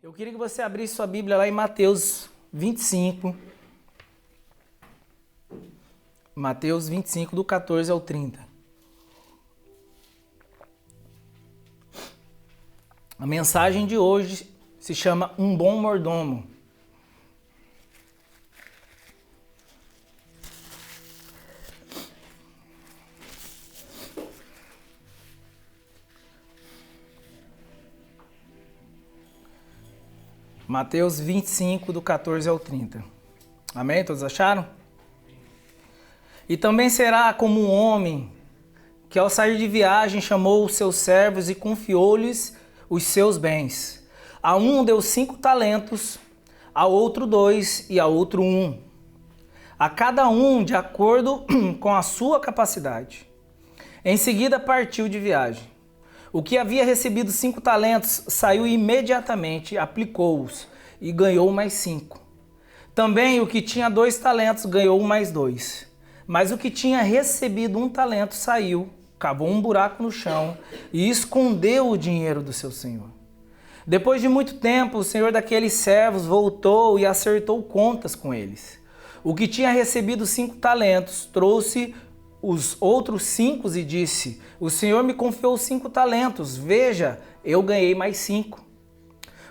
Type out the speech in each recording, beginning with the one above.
Eu queria que você abrisse sua Bíblia lá em Mateus 25. Mateus 25, do 14 ao 30. A mensagem de hoje se chama Um Bom Mordomo. Mateus 25, do 14 ao 30. Amém? Todos acharam? E também será como um homem que ao sair de viagem chamou os seus servos e confiou-lhes os seus bens. A um deu 5 talentos, a outro 2 e a outro 1. A cada um de acordo com a sua capacidade. Em seguida partiu de viagem. O que havia recebido 5 talentos saiu imediatamente, aplicou-os e ganhou mais 5. Também o que tinha 2 talentos ganhou mais 2. Mas o que tinha recebido 1 talento saiu, cavou um buraco no chão e escondeu o dinheiro do seu senhor. Depois de muito tempo, o senhor daqueles servos voltou e acertou contas com eles. O que tinha recebido 5 talentos trouxe os outros 5 e disse: o senhor me confiou 5 talentos, veja, eu ganhei mais 5.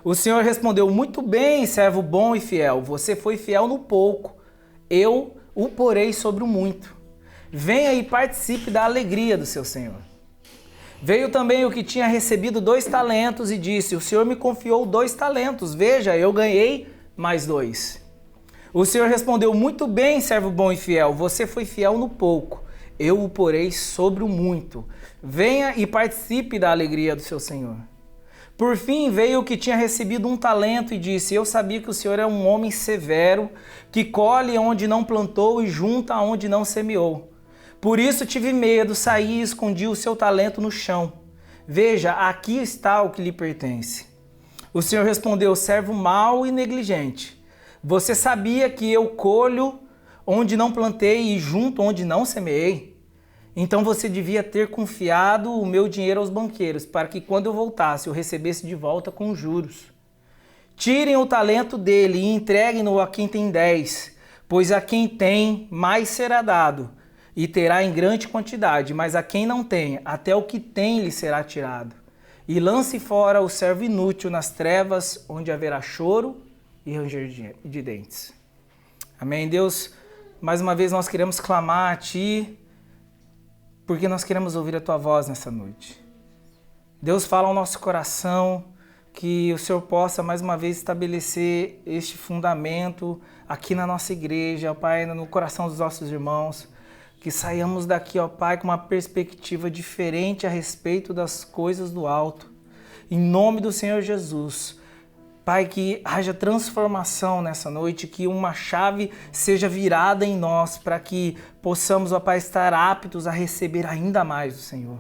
O senhor respondeu: muito bem, servo bom e fiel, você foi fiel no pouco, eu o porei sobre o muito. Venha e participe da alegria do seu senhor. Veio também o que tinha recebido 2 talentos e disse: o senhor me confiou 2 talentos, veja, eu ganhei mais 2. O senhor respondeu: muito bem, servo bom e fiel, você foi fiel no pouco, eu o porei sobre o muito. Venha e participe da alegria do seu senhor. Por fim veio o que tinha recebido 1 talento e disse: eu sabia que o senhor é um homem severo, que colhe onde não plantou e junta onde não semeou. Por isso tive medo, saí e escondi o seu talento no chão. Veja, aqui está o que lhe pertence. O senhor respondeu: servo mau e negligente. Você sabia que eu colho onde não plantei e junto onde não semeei? Então você devia ter confiado o meu dinheiro aos banqueiros, para que quando eu voltasse eu recebesse de volta com juros. Tirem o talento dele e entreguem-no a quem tem 10, pois a quem tem mais será dado, e terá em grande quantidade, mas a quem não tem, até o que tem lhe será tirado. E lance fora o servo inútil nas trevas, onde haverá choro e ranger de dentes. Amém, Deus? Mais uma vez nós queremos clamar a Ti, porque nós queremos ouvir a Tua voz nessa noite. Deus, fala ao nosso coração, que o Senhor possa mais uma vez estabelecer este fundamento aqui na nossa igreja, ó Pai, no coração dos nossos irmãos, que saiamos daqui, ó Pai, com uma perspectiva diferente a respeito das coisas do alto. Em nome do Senhor Jesus, Pai, que haja transformação nessa noite, que uma chave seja virada em nós, para que possamos, ó Pai, estar aptos a receber ainda mais do Senhor.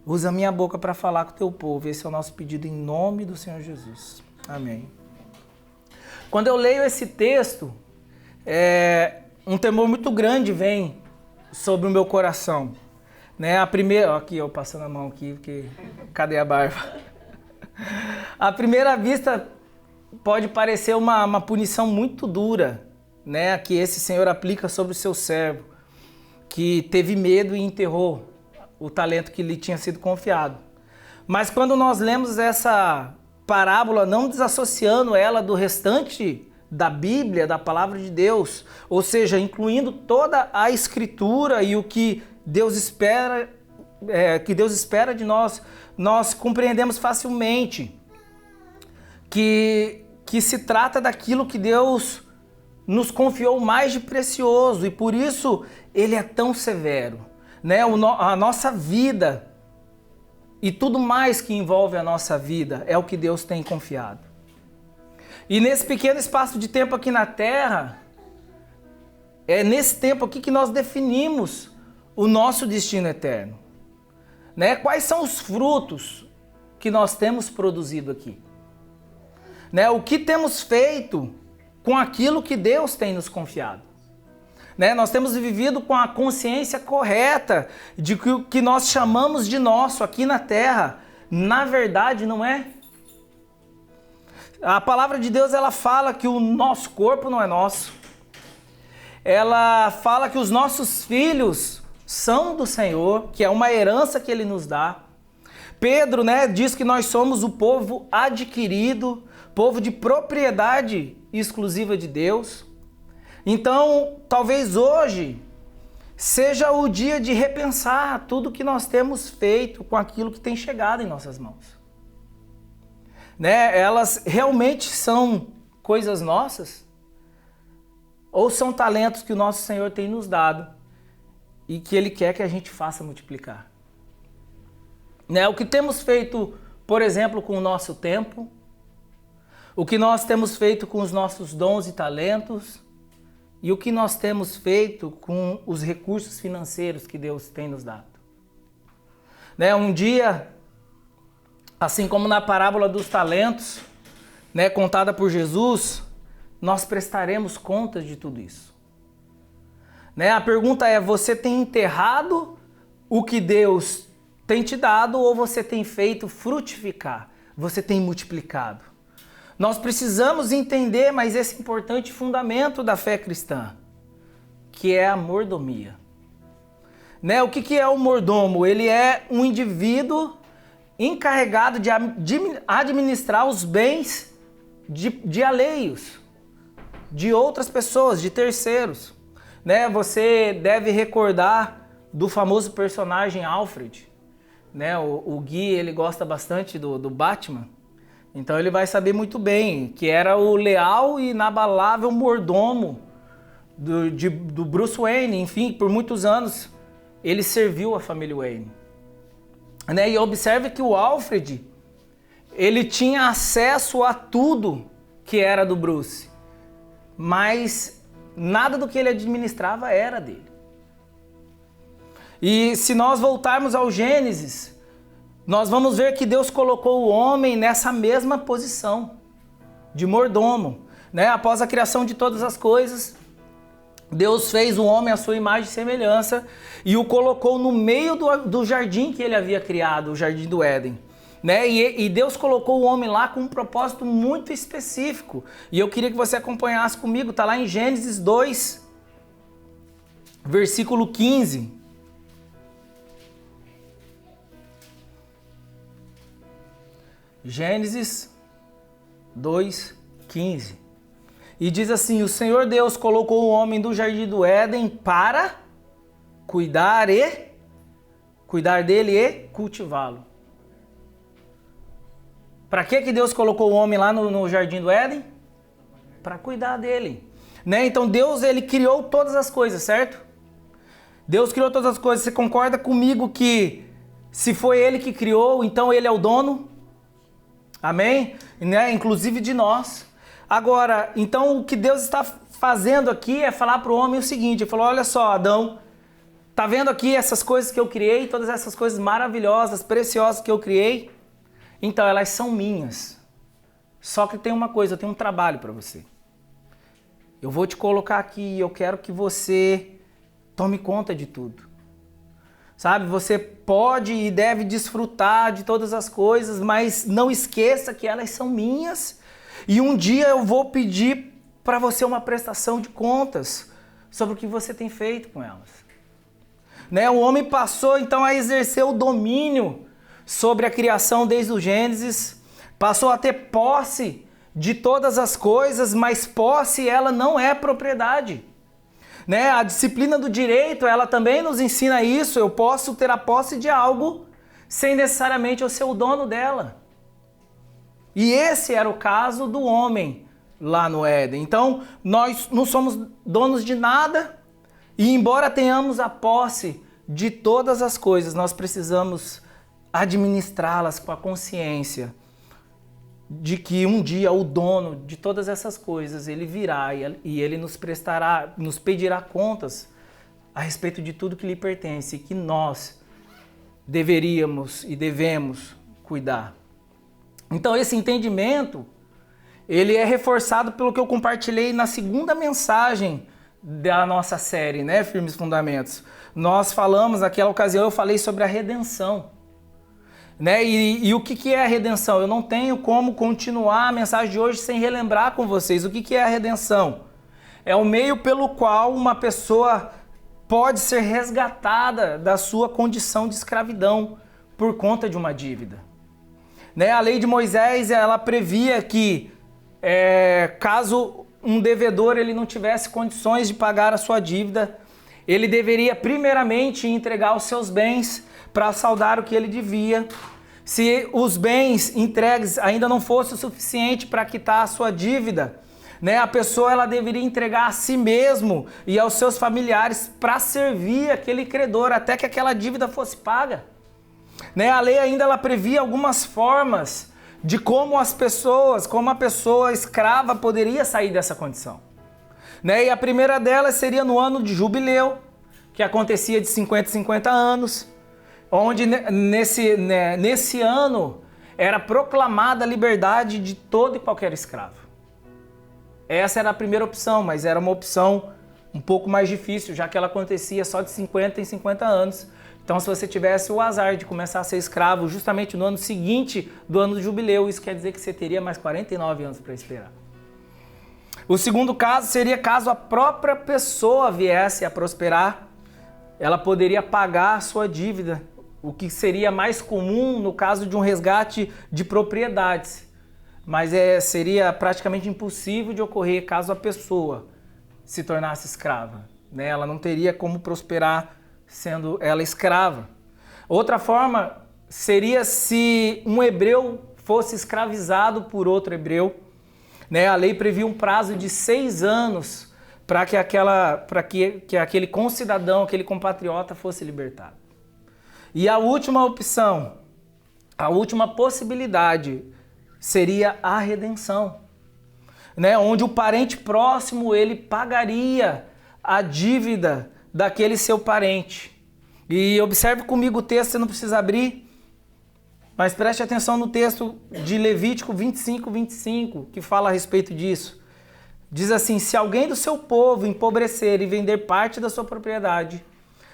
Usa a minha boca para falar com o Teu povo. Esse é o nosso pedido em nome do Senhor Jesus. Amém. Quando eu leio esse texto, um temor muito grande vem sobre o meu coração. Né? A primeira... Aqui, eu passando a mão aqui, porque... Cadê a barba? À primeira vista, pode parecer uma punição muito dura, né, que esse Senhor aplica sobre o seu servo, que teve medo e enterrou o talento que lhe tinha sido confiado. Mas quando nós lemos essa parábola, não desassociando ela do restante da Bíblia, da palavra de Deus, ou seja, incluindo toda a Escritura e o que Deus espera, de nós, nós compreendemos facilmente que se trata daquilo que Deus nos confiou mais de precioso e por isso Ele é tão severo. Né? A nossa vida e tudo mais que envolve a nossa vida é o que Deus tem confiado. E nesse pequeno espaço de tempo aqui na Terra, é nesse tempo aqui que nós definimos o nosso destino eterno. Né? Quais são os frutos que nós temos produzido aqui? Né? O que temos feito com aquilo que Deus tem nos confiado? Né? Nós temos vivido com a consciência correta de que o que nós chamamos de nosso aqui na Terra, na verdade não é. A palavra de Deus, ela fala que o nosso corpo não é nosso. Ela fala que os nossos filhos são do Senhor, que é uma herança que Ele nos dá. Pedro, diz que nós somos o povo adquirido, povo de propriedade exclusiva de Deus. Então, talvez hoje seja o dia de repensar tudo que nós temos feito com aquilo que tem chegado em nossas mãos. Elas realmente são coisas nossas? Ou são talentos que o nosso Senhor tem nos dado e que Ele quer que a gente faça multiplicar? O que temos feito, por exemplo, com o nosso tempo, o que nós temos feito com os nossos dons e talentos e o que nós temos feito com os recursos financeiros que Deus tem nos dado. Um dia, assim como na parábola dos talentos, contada por Jesus, nós prestaremos contas de tudo isso. A pergunta é, você tem enterrado o que Deus tem te dado ou você tem feito frutificar? Você tem multiplicado? Nós precisamos entender mais esse importante fundamento da fé cristã, que é a mordomia. O que é o mordomo? Ele é um indivíduo encarregado de administrar os bens de alheios, de outras pessoas, de terceiros. Você deve recordar do famoso personagem Alfred. O Gui, ele gosta bastante do Batman, então ele vai saber muito bem que era o leal e inabalável mordomo do Bruce Wayne. Enfim, por muitos anos ele serviu a família Wayne. E observe que o Alfred, ele tinha acesso a tudo que era do Bruce, mas nada do que ele administrava era dele. E se nós voltarmos ao Gênesis, nós vamos ver que Deus colocou o homem nessa mesma posição de mordomo. Após a criação de todas as coisas, Deus fez o homem à sua imagem e semelhança e o colocou no meio do jardim que ele havia criado, o jardim do Éden. E Deus colocou o homem lá com um propósito muito específico. E eu queria que você acompanhasse comigo, está lá em Gênesis 2, versículo 15. Gênesis 2, 15. E diz assim: o Senhor Deus colocou o homem do jardim do Éden para cuidar dele e cultivá-lo. Para que Deus colocou o homem lá no jardim do Éden? Para cuidar dele. Então Deus, ele criou todas as coisas, certo? Deus criou todas as coisas. Você concorda comigo que se foi Ele que criou, então Ele é o dono? Amém? Inclusive de nós. Agora, então o que Deus está fazendo aqui é falar para o homem o seguinte: Ele falou, olha só, Adão, tá vendo aqui essas coisas que eu criei, todas essas coisas maravilhosas, preciosas que eu criei? Então elas são minhas. Só que tem uma coisa, eu tenho um trabalho para você. Eu vou te colocar aqui e eu quero que você tome conta de tudo. Sabe, você pode e deve desfrutar de todas as coisas, mas não esqueça que elas são minhas. E um dia eu vou pedir para você uma prestação de contas sobre o que você tem feito com elas. O homem passou então a exercer o domínio sobre a criação desde o Gênesis, passou a ter posse de todas as coisas, mas posse ela não é propriedade. A disciplina do direito, ela também nos ensina isso. Eu posso ter a posse de algo sem necessariamente eu ser o dono dela. E esse era o caso do homem lá no Éden. Então, nós não somos donos de nada e embora tenhamos a posse de todas as coisas, nós precisamos administrá-las com a consciência de que um dia o dono de todas essas coisas, ele virá e ele nos pedirá contas a respeito de tudo que lhe pertence e que nós deveríamos e devemos cuidar. Então esse entendimento, ele é reforçado pelo que eu compartilhei na segunda mensagem da nossa série, Firmes Fundamentos. Nós falamos, naquela ocasião eu falei sobre a redenção. Né? E o que é a redenção? Eu não tenho como continuar a mensagem de hoje sem relembrar com vocês. O que é a redenção? É o meio pelo qual uma pessoa pode ser resgatada da sua condição de escravidão por conta de uma dívida. Né? A lei de Moisés, ela previa que caso um devedor ele não tivesse condições de pagar a sua dívida, ele deveria primeiramente entregar os seus bens para saldar o que ele devia. Se os bens entregues ainda não fosse o suficiente para quitar a sua dívida, né, a pessoa ela deveria entregar a si mesmo e aos seus familiares para servir aquele credor até que aquela dívida fosse paga. Né, a lei ainda ela previa algumas formas de como a pessoa escrava poderia sair dessa condição. Né, e a primeira delas seria no ano de jubileu, que acontecia de 50 em 50 anos, onde nesse ano era proclamada a liberdade de todo e qualquer escravo. Essa era a primeira opção, mas era uma opção um pouco mais difícil, já que ela acontecia só de 50 em 50 anos. Então, se você tivesse o azar de começar a ser escravo justamente no ano seguinte do ano do jubileu, isso quer dizer que você teria mais 49 anos para esperar. O segundo caso seria caso a própria pessoa viesse a prosperar, ela poderia pagar a sua dívida, o que seria mais comum no caso de um resgate de propriedades. Mas seria praticamente impossível de ocorrer caso a pessoa se tornasse escrava. Né? Ela não teria como prosperar sendo ela escrava. Outra forma seria se um hebreu fosse escravizado por outro hebreu. Né? A lei previa um prazo de 6 anos para que aquele concidadão, aquele compatriota fosse libertado. E a última opção, a última possibilidade seria a redenção, né? Onde o parente próximo ele pagaria a dívida daquele seu parente. E observe comigo o texto, você não precisa abrir, mas preste atenção no texto de Levítico 25, que fala a respeito disso. Diz assim: se alguém do seu povo empobrecer e vender parte da sua propriedade,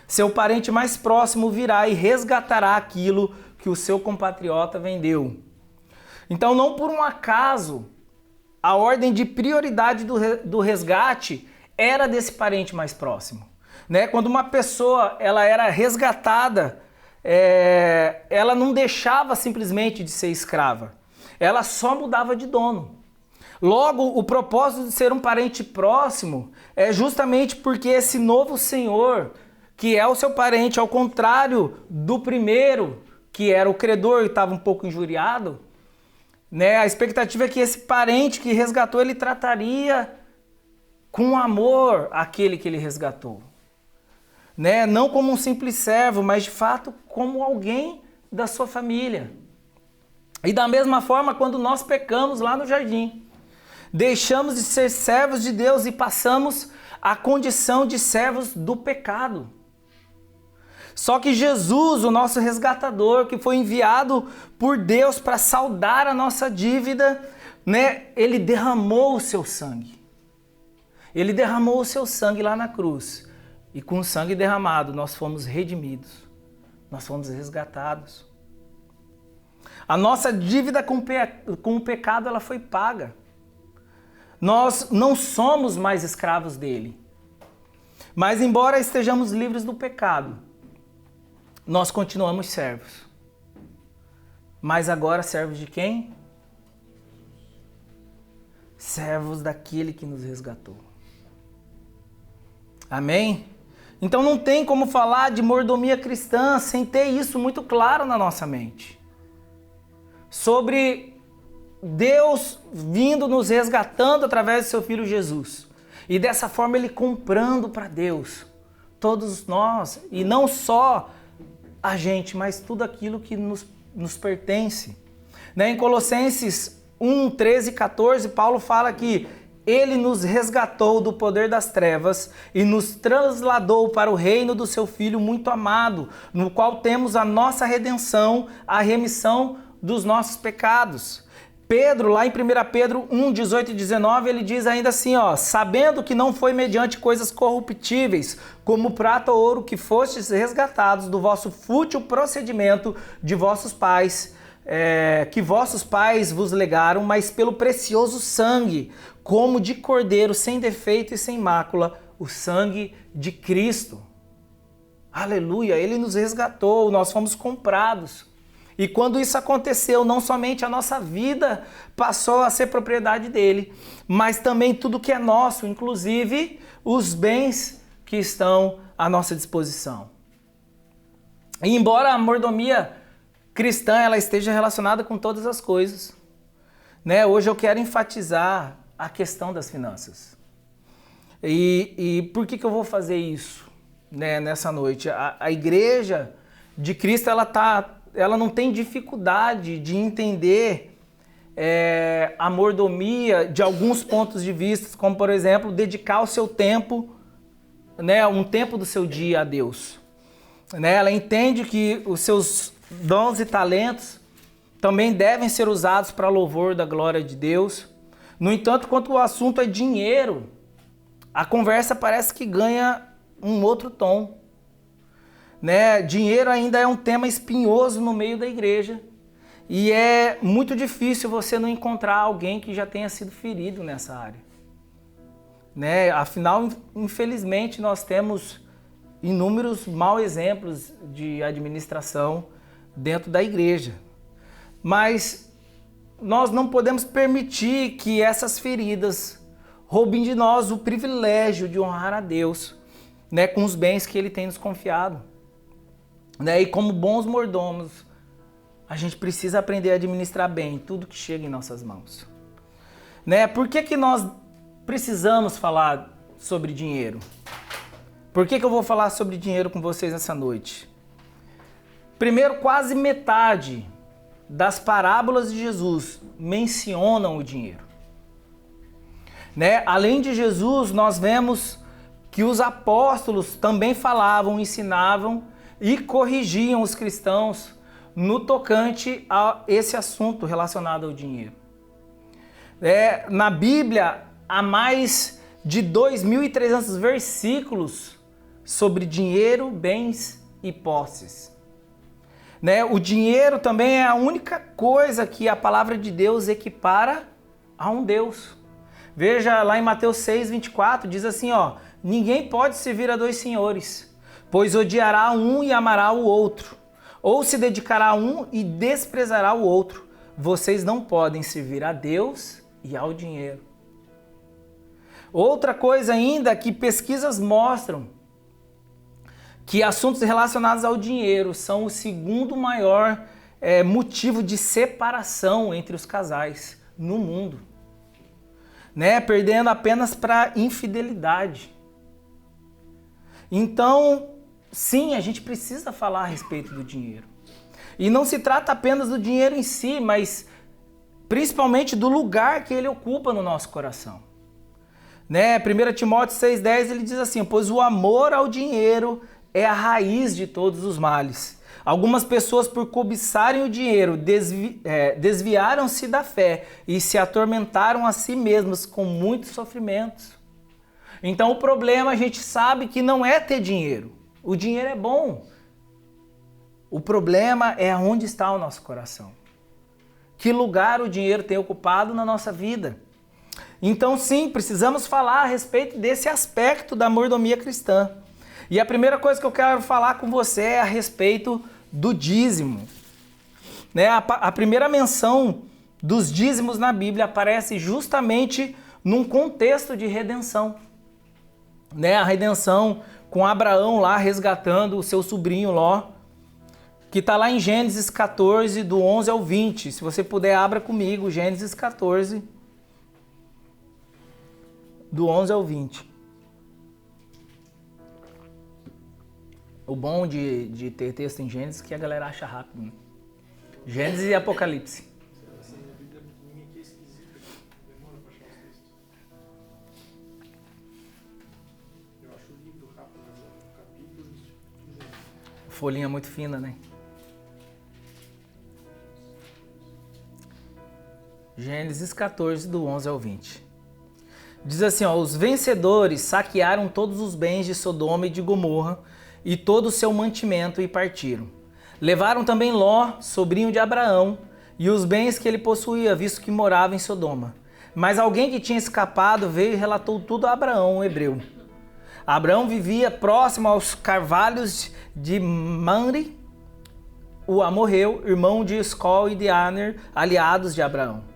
seu parente mais próximo virá e resgatará aquilo que o seu compatriota vendeu. Então, não por um acaso, a ordem de prioridade do resgate era desse parente mais próximo. Né? Quando uma pessoa ela era resgatada, ela não deixava simplesmente de ser escrava. Ela só mudava de dono. Logo, o propósito de ser um parente próximo é justamente porque esse novo senhor, que é o seu parente, ao contrário do primeiro, que era o credor e estava um pouco injuriado, né? A expectativa é que esse parente que resgatou, ele trataria com amor aquele que ele resgatou. Né? Não como um simples servo, mas de fato como alguém da sua família. E da mesma forma, quando nós pecamos lá no jardim, deixamos de ser servos de Deus e passamos à condição de servos do pecado. Só que Jesus, o nosso resgatador, que foi enviado por Deus para saldar a nossa dívida, né? Ele derramou o seu sangue. Ele derramou o seu sangue lá na cruz. E com o sangue derramado, nós fomos redimidos. Nós fomos resgatados. A nossa dívida com o pecado, ela foi paga. Nós não somos mais escravos dele. Mas embora estejamos livres do pecado, nós continuamos servos. Mas agora servos de quem? Servos daquele que nos resgatou. Amém? Então não tem como falar de mordomia cristã sem ter isso muito claro na nossa mente. Sobre Deus vindo nos resgatando através do seu Filho Jesus. E dessa forma ele comprando para Deus todos nós, e não só a gente, mas tudo aquilo que nos pertence. Né? Em Colossenses 1, 13 e 14, Paulo fala que ele nos resgatou do poder das trevas e nos trasladou para o reino do seu Filho muito amado, no qual temos a nossa redenção, a remissão dos nossos pecados. Pedro, lá em 1 Pedro 1, 18 e 19, ele diz ainda assim, ó, sabendo que não foi mediante coisas corruptíveis, como prata ou ouro, que fostes resgatados do vosso fútil procedimento de vossos pais, que vossos pais vos legaram, mas pelo precioso sangue, como de cordeiro, sem defeito e sem mácula, o sangue de Cristo. Aleluia, ele nos resgatou, nós fomos comprados. E quando isso aconteceu, não somente a nossa vida passou a ser propriedade dele, mas também tudo que é nosso, inclusive os bens que estão à nossa disposição. E embora a mordomia cristã ela esteja relacionada com todas as coisas, né? Hoje eu quero enfatizar a questão das finanças. E por que eu vou fazer isso, né, nessa noite? A igreja de Cristo ela não tem dificuldade de entender a mordomia de alguns pontos de vista, como por exemplo, dedicar o seu tempo, né, um tempo do seu dia a Deus. Né? Ela entende que os seus dons e talentos também devem ser usados para louvor da glória de Deus. No entanto, quando o assunto é dinheiro, a conversa parece que ganha um outro tom. Né? Dinheiro ainda é um tema espinhoso no meio da igreja e é muito difícil você não encontrar alguém que já tenha sido ferido nessa área. Né? Afinal, infelizmente, nós temos inúmeros maus exemplos de administração dentro da igreja. Mas nós não podemos permitir que essas feridas roubem de nós o privilégio de honrar a Deus, né, com os bens que Ele tem nos confiado. Né? E como bons mordomos, a gente precisa aprender a administrar bem tudo que chega em nossas mãos. Né? Por que nós precisamos falar sobre dinheiro? Por que eu vou falar sobre dinheiro com vocês nessa noite? Primeiro, quase metade das parábolas de Jesus mencionam o dinheiro. Né? Além de Jesus, nós vemos que os apóstolos também falavam, ensinavam e corrigiam os cristãos no tocante a esse assunto relacionado ao dinheiro. Na Bíblia, há mais de 2.300 versículos sobre dinheiro, bens e posses. Né? O dinheiro também é a única coisa que a palavra de Deus equipara a um Deus. Veja lá em Mateus 6, 24, diz assim, ó, ninguém pode servir a dois senhores, pois odiará um e amará o outro, ou se dedicará a um e desprezará o outro. Vocês não podem servir a Deus e ao dinheiro. Outra coisa ainda que pesquisas mostram que assuntos relacionados ao dinheiro são o segundo maior motivo de separação entre os casais no mundo. Né? Perdendo apenas para infidelidade. Então, sim, a gente precisa falar a respeito do dinheiro. E não se trata apenas do dinheiro em si, mas principalmente do lugar que ele ocupa no nosso coração. Né? 1 Timóteo 6,10 ele diz assim, pois o amor ao dinheiro é a raiz de todos os males. Algumas pessoas, por cobiçarem o dinheiro, desviaram-se da fé e se atormentaram a si mesmos com muitos sofrimentos. Então o problema a gente sabe que não é ter dinheiro. O dinheiro é bom. O problema é onde está o nosso coração. Que lugar o dinheiro tem ocupado na nossa vida. Então sim, precisamos falar a respeito desse aspecto da mordomia cristã. E a primeira coisa que eu quero falar com você é a respeito do dízimo. Né? A primeira menção dos dízimos na Bíblia aparece justamente num contexto de redenção. Né? A redenção com Abraão lá resgatando o seu sobrinho Ló, que está lá em Gênesis 14, do 11 ao 20. Se você puder, abra comigo Gênesis 14, do 11 ao 20. O bom de ter texto em Gênesis é que a galera acha rápido. Né? Gênesis e Apocalipse. Folhinha muito fina, né? Gênesis 14, do 11 ao 20. Diz assim, ó, os vencedores saquearam todos os bens de Sodoma e de Gomorra e todo o seu mantimento e partiram. Levaram também Ló, sobrinho de Abraão, e os bens que ele possuía, visto que morava em Sodoma. Mas alguém que tinha escapado veio e relatou tudo a Abraão, o hebreu. Abraão vivia próximo aos carvalhos de Mamre, o amorreu, irmão de Escol e de Aner, aliados de Abraão.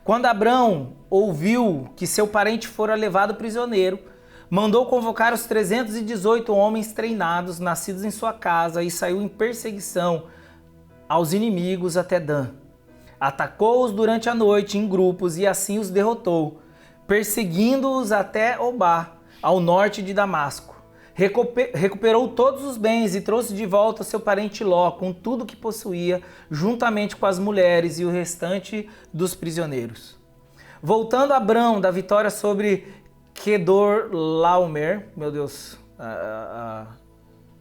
Quando Abraão ouviu que seu parente fora levado prisioneiro, mandou convocar os 318 homens treinados, nascidos em sua casa, e saiu em perseguição aos inimigos até Dan. Atacou-os durante a noite em grupos e assim os derrotou, perseguindo-os até Obá, ao norte de Damasco. Recuperou todos os bens e trouxe de volta seu parente Ló, com tudo que possuía, juntamente com as mulheres e o restante dos prisioneiros. Voltando a Abrão da vitória sobre Quedorlaomer, meu Deus,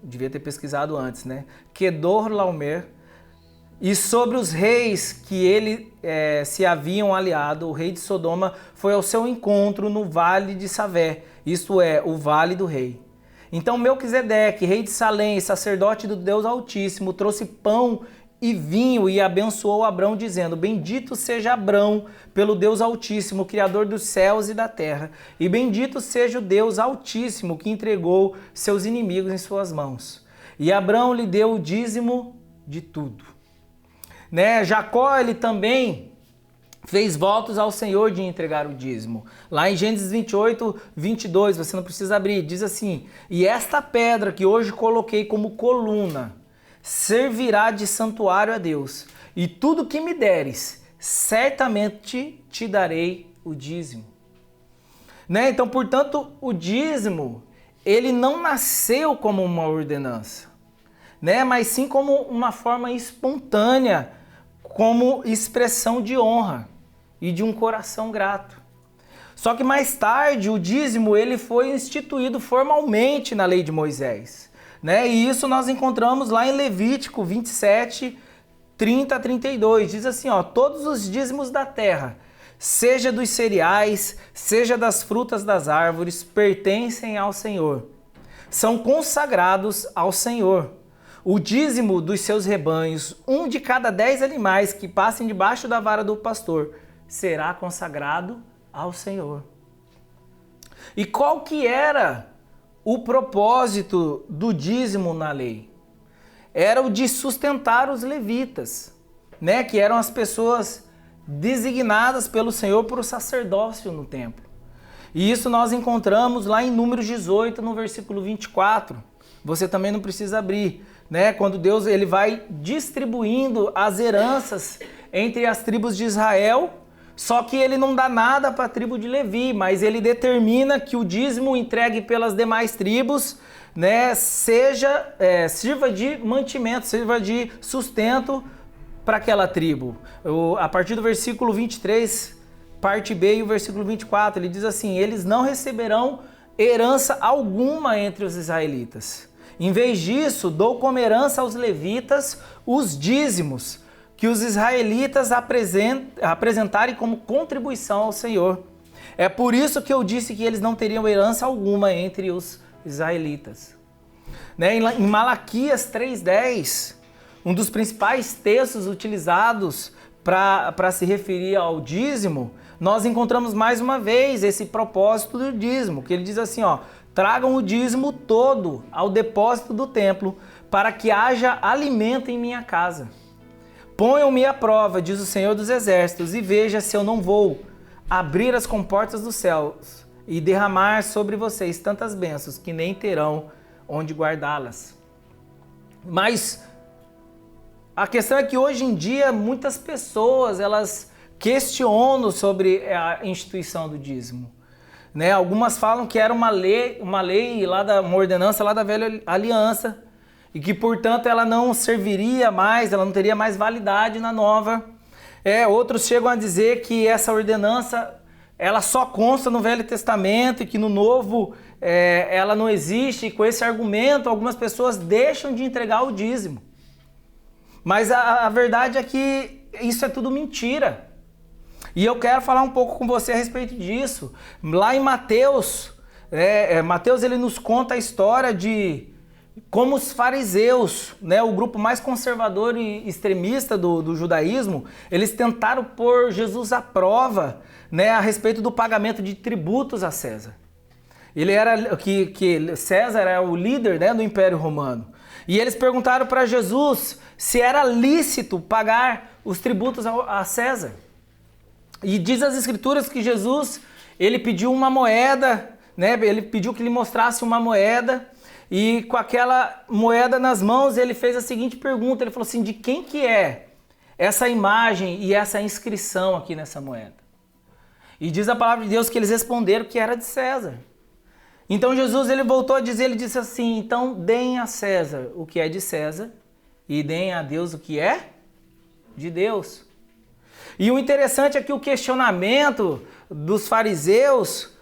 devia ter pesquisado antes, né? Quedorlaomer, e sobre os reis que ele se haviam aliado, o rei de Sodoma foi ao seu encontro no vale de Savé, isto é, o vale do rei. Então Melquisedeque, rei de Salém, sacerdote do Deus Altíssimo, trouxe pão e vinho e abençoou Abrão, dizendo: bendito seja Abrão pelo Deus Altíssimo, Criador dos céus e da terra, e bendito seja o Deus Altíssimo que entregou seus inimigos em suas mãos. E Abrão lhe deu o dízimo de tudo. Jacó, ele também fez votos ao Senhor de entregar o dízimo. Lá em Gênesis 28, 22, você não precisa abrir, diz assim: e esta pedra que hoje coloquei como coluna servirá de santuário a Deus, e tudo que me deres, certamente te darei o dízimo. Então, portanto, o dízimo, ele não nasceu como uma ordenança, mas sim como uma forma espontânea, como expressão de honra e de um coração grato. Só que mais tarde o dízimo ele foi instituído formalmente na lei de Moisés. E isso nós encontramos lá em Levítico 27, 30 a 32. Diz assim, ó, todos os dízimos da terra, seja dos cereais, seja das frutas das árvores, pertencem ao Senhor. São consagrados ao Senhor. O dízimo dos seus rebanhos, 1 de cada 10 animais que passem debaixo da vara do pastor, será consagrado ao Senhor. E qual que era o propósito do dízimo na lei? Era o de sustentar os levitas, que eram as pessoas designadas pelo Senhor para o sacerdócio no templo. E isso nós encontramos lá em Números 18, no versículo 24. Você também não precisa abrir, quando Deus ele vai distribuindo as heranças entre as tribos de Israel. Só que ele não dá nada para a tribo de Levi, mas ele determina que o dízimo entregue pelas demais tribos, sirva de mantimento, sirva de sustento para aquela tribo. A partir do versículo 23, parte B, e o versículo 24, ele diz assim: eles não receberão herança alguma entre os israelitas. Em vez disso, dou como herança aos levitas os dízimos que os israelitas apresentarem como contribuição ao Senhor. É por isso que eu disse que eles não teriam herança alguma entre os israelitas. Em Malaquias 3:10, um dos principais textos utilizados para se referir ao dízimo, nós encontramos mais uma vez esse propósito do dízimo, que ele diz assim, ó: tragam o dízimo todo ao depósito do templo, para que haja alimento em minha casa. Ponham-me à prova, diz o Senhor dos Exércitos, e veja se eu não vou abrir as comportas dos céus e derramar sobre vocês tantas bênçãos que nem terão onde guardá-las. Mas a questão é que hoje em dia muitas pessoas elas questionam sobre a instituição do dízimo. Algumas falam que era uma lei uma ordenança lá da velha aliança, e que, portanto, ela não serviria mais, ela não teria mais validade na nova. Outros chegam a dizer que essa ordenança ela só consta no Velho Testamento e que no Novo ela não existe, e com esse argumento algumas pessoas deixam de entregar o dízimo. Mas a verdade é que isso é tudo mentira. E eu quero falar um pouco com você a respeito disso. Lá em Mateus, Mateus ele nos conta a história de como os fariseus, né, o grupo mais conservador e extremista do judaísmo, eles tentaram pôr Jesus à prova, né, a respeito do pagamento de tributos a César. Ele era que César era o líder, né, do Império Romano. E eles perguntaram para Jesus se era lícito pagar os tributos a César. E diz as Escrituras que Jesus, ele pediu uma moeda, né, ele pediu que lhe mostrasse uma moeda. E com aquela moeda nas mãos, ele fez a seguinte pergunta, ele falou assim, de quem que é essa imagem e essa inscrição aqui nessa moeda? E diz a palavra de Deus que eles responderam que era de César. Então Jesus ele voltou a dizer, ele disse assim, então deem a César o que é de César e deem a Deus o que é de Deus. E o interessante é que o questionamento dos fariseus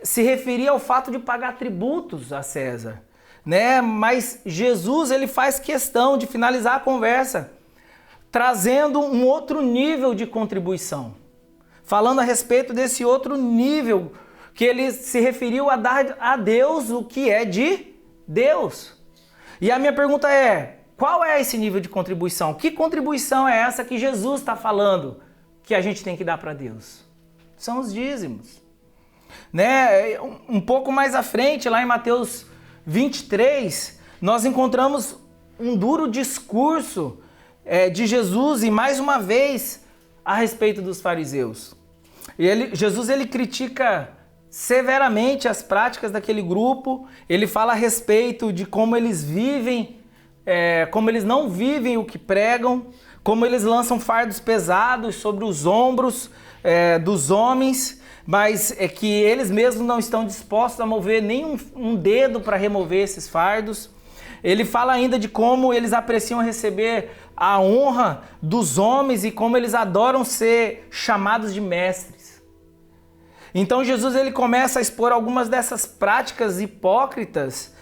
se referia ao fato de pagar tributos a César, né? Mas Jesus ele faz questão de finalizar a conversa trazendo um outro nível de contribuição, falando a respeito desse outro nível que ele se referiu a dar a Deus o que é de Deus. E a minha pergunta é, qual é esse nível de contribuição? Que contribuição é essa que Jesus está falando que a gente tem que dar para Deus? São os dízimos. Né? Um pouco mais à frente, lá em Mateus 23, nós encontramos um duro discurso de Jesus e mais uma vez a respeito dos fariseus. E Jesus ele critica severamente as práticas daquele grupo, ele fala a respeito de como eles vivem, como eles não vivem o que pregam, como eles lançam fardos pesados sobre os ombros dos homens, mas é que eles mesmos não estão dispostos a mover nem um dedo para remover esses fardos. Ele fala ainda de como eles apreciam receber a honra dos homens e como eles adoram ser chamados de mestres. Então Jesus ele começa a expor algumas dessas práticas hipócritas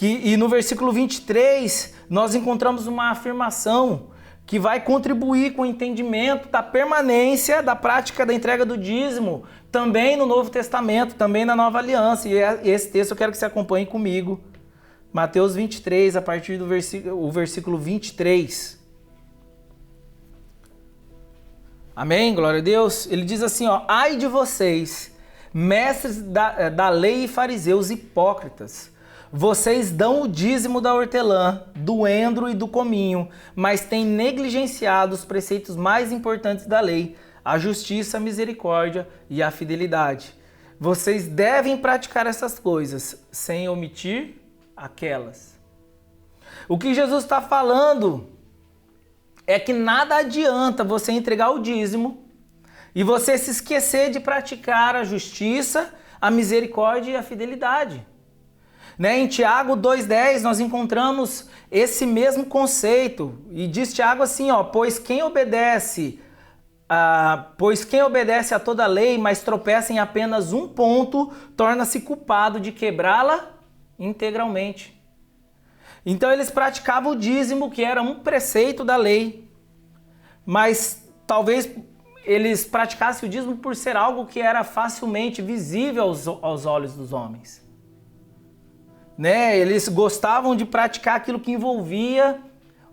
e no versículo 23 nós encontramos uma afirmação que vai contribuir com o entendimento da permanência da prática da entrega do dízimo, também no Novo Testamento, também na Nova Aliança. E esse texto eu quero que você acompanhe comigo. Mateus 23, a partir do versículo 23. Amém? Glória a Deus. Ele diz assim, ó, ai de vocês, mestres da lei e fariseus hipócritas, vocês dão o dízimo da hortelã, do endro e do cominho, mas têm negligenciado os preceitos mais importantes da lei, a justiça, a misericórdia e a fidelidade. Vocês devem praticar essas coisas, sem omitir aquelas. O que Jesus está falando é que nada adianta você entregar o dízimo e você se esquecer de praticar a justiça, a misericórdia e a fidelidade. Né? Em Tiago 2,10 nós encontramos esse mesmo conceito. E diz Tiago assim, ó, pois quem obedece a toda a lei, mas tropeça em apenas um ponto, torna-se culpado de quebrá-la integralmente. Então eles praticavam o dízimo, que era um preceito da lei, mas talvez eles praticassem o dízimo por ser algo que era facilmente visível aos olhos dos homens. Né? Eles gostavam de praticar aquilo que envolvia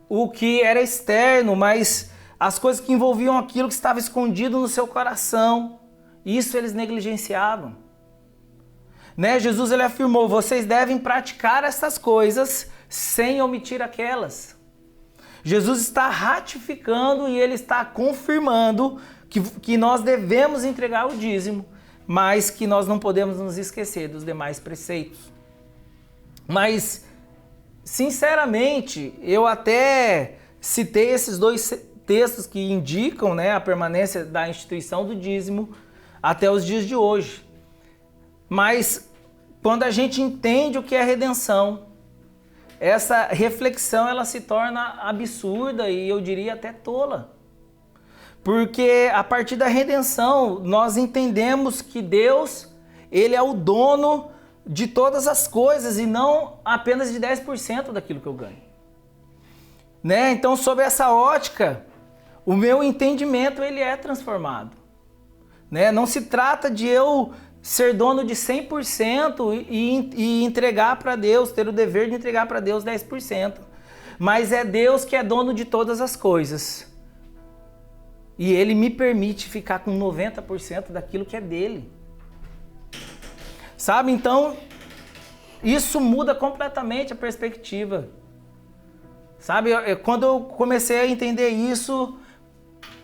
o que era externo, mas as coisas que envolviam aquilo que estava escondido no seu coração, isso eles negligenciavam. Né? Jesus ele afirmou, vocês devem praticar essas coisas sem omitir aquelas. Jesus está ratificando e ele está confirmando que nós devemos entregar o dízimo, mas que nós não podemos nos esquecer dos demais preceitos. Mas, sinceramente, eu até citei esses dois textos que indicam, né, a permanência da instituição do dízimo até os dias de hoje. Mas, quando a gente entende o que é redenção, essa reflexão ela se torna absurda e eu diria até tola. Porque a partir da redenção, nós entendemos que Deus, ele é o dono de todas as coisas e não apenas de 10% daquilo que eu ganho. Né? Então, sob essa ótica, o meu entendimento ele é transformado. né? Não se trata de eu ser dono de 100% e entregar para Deus, ter o dever de entregar para Deus 10%. Mas é Deus que é dono de todas as coisas. E Ele me permite ficar com 90% daquilo que é dele. Sabe? Então, isso muda completamente a perspectiva. Sabe? Quando eu comecei a entender isso,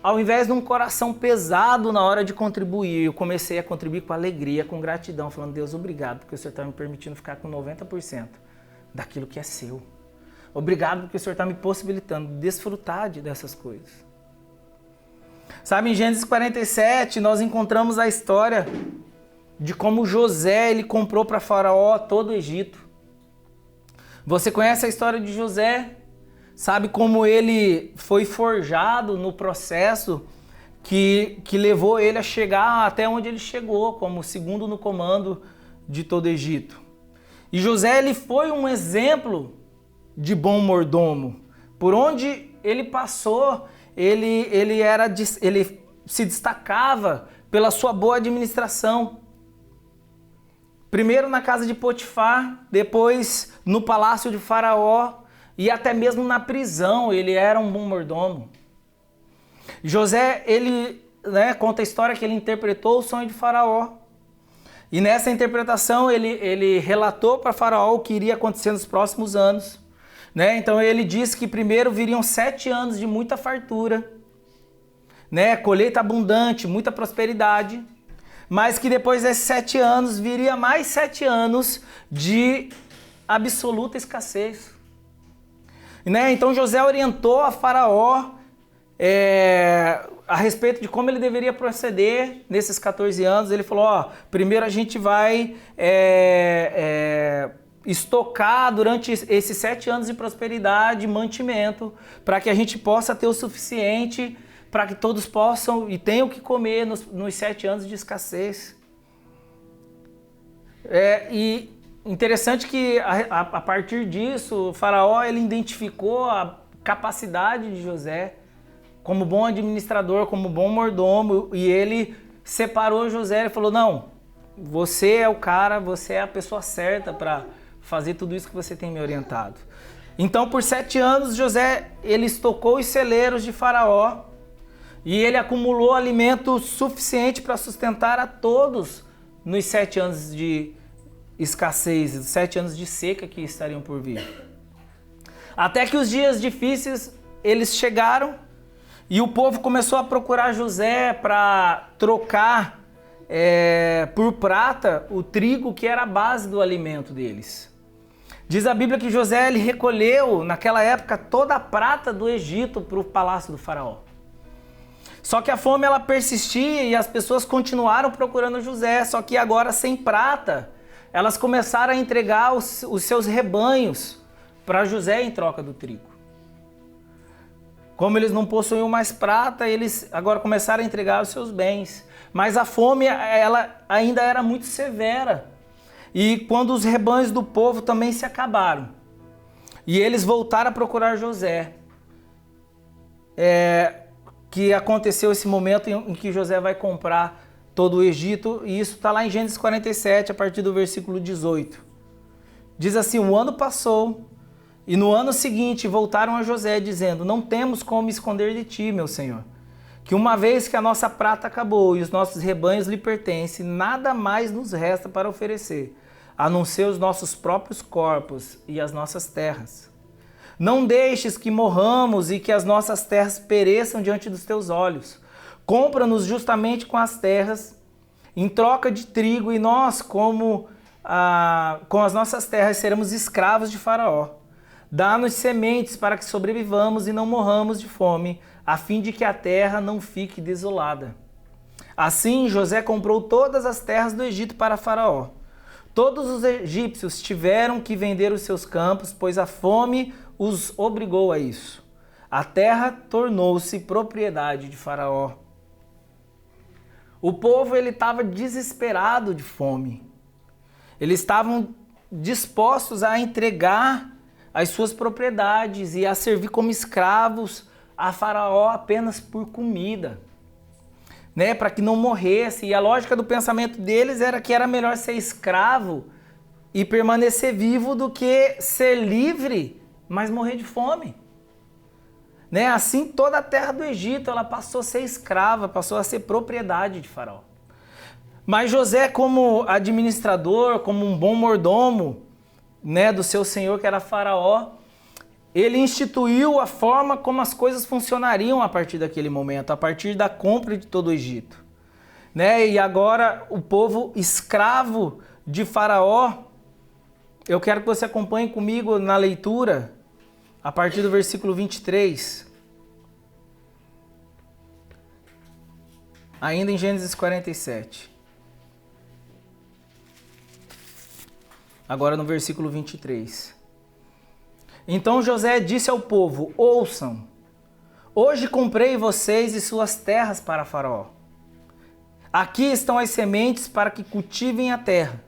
ao invés de um coração pesado na hora de contribuir, eu comecei a contribuir com alegria, com gratidão, falando: Deus, obrigado, porque o Senhor está me permitindo ficar com 90% daquilo que é seu. Obrigado, porque o Senhor está me possibilitando desfrutar dessas coisas. Sabe, em Gênesis 47, nós encontramos a história de como José ele comprou para Faraó todo o Egito. Você conhece a história de José? Sabe como ele foi forjado no processo que levou ele a chegar até onde ele chegou, como segundo no comando de todo o Egito. E José ele foi um exemplo de bom mordomo. Por onde ele passou, ele se destacava pela sua boa administração. Primeiro na casa de Potifar, depois no palácio de Faraó e até mesmo na prisão ele era um bom mordomo. José, ele conta a história que ele interpretou o sonho de Faraó. E nessa interpretação ele relatou para Faraó o que iria acontecer nos próximos anos. Então ele disse que primeiro viriam 7 anos de muita fartura, colheita abundante, muita prosperidade, mas que depois desses 7 anos viria mais 7 anos de absoluta escassez. Então José orientou a Faraó a respeito de como ele deveria proceder nesses 14 anos. Ele falou: primeiro a gente vai estocar durante esses 7 anos de prosperidade, mantimento, para que a gente possa ter o suficiente para que todos possam e tenham o que comer nos 7 anos de escassez. E interessante que a partir disso, o Faraó ele identificou a capacidade de José como bom administrador, como bom mordomo, e ele separou José e falou: não, você é o cara, você é a pessoa certa para fazer tudo isso que você tem me orientado. Então, por 7 anos, José ele estocou os celeiros de Faraó e ele acumulou alimento suficiente para sustentar a todos nos 7 anos de escassez, 7 anos de seca que estariam por vir. Até que os dias difíceis eles chegaram e o povo começou a procurar José para trocar por prata o trigo que era a base do alimento deles. Diz a Bíblia que José ele recolheu, naquela época, toda a prata do Egito para o palácio do faraó. Só que a fome ela persistia e as pessoas continuaram procurando José, só que agora sem prata, elas começaram a entregar os seus rebanhos para José em troca do trigo. Como eles não possuíam mais prata, eles agora começaram a entregar os seus bens. Mas a fome ela ainda era muito severa. E quando os rebanhos do povo também se acabaram, e eles voltaram a procurar José, que aconteceu esse momento em que José vai comprar todo o Egito, e isso está lá em Gênesis 47, a partir do versículo 18. Diz assim: o ano passou, e no ano seguinte voltaram a José, dizendo: não temos como esconder de ti, meu senhor, que uma vez que a nossa prata acabou e os nossos rebanhos lhe pertencem, nada mais nos resta para oferecer, a não ser os nossos próprios corpos e as nossas terras. Não deixes que morramos e que as nossas terras pereçam diante dos teus olhos. Compra-nos justamente com as terras, em troca de trigo, e nós, com as nossas terras, seremos escravos de Faraó. Dá-nos sementes para que sobrevivamos e não morramos de fome, a fim de que a terra não fique desolada. Assim, José comprou todas as terras do Egito para Faraó. Todos os egípcios tiveram que vender os seus campos, pois a fome os obrigou a isso. A terra tornou-se propriedade de Faraó. O povo estava desesperado de fome. Eles estavam dispostos a entregar as suas propriedades e a servir como escravos a Faraó apenas por comida. né, para que não morresse. E a lógica do pensamento deles era que era melhor ser escravo e permanecer vivo do que ser livre, mas morrer de fome. Né? Assim, toda a terra do Egito ela passou a ser escrava, passou a ser propriedade de Faraó. Mas José, como administrador, como um bom mordomo, né, do seu senhor, que era Faraó, ele instituiu a forma como as coisas funcionariam a partir daquele momento, a partir da compra de todo o Egito. Né? E agora o povo escravo de Faraó, eu quero que você acompanhe comigo na leitura, a partir do versículo 23. Ainda em Gênesis 47. Agora no versículo 23. Então José disse ao povo: ouçam, hoje comprei vocês e suas terras para Faraó. Aqui estão as sementes para que cultivem a terra,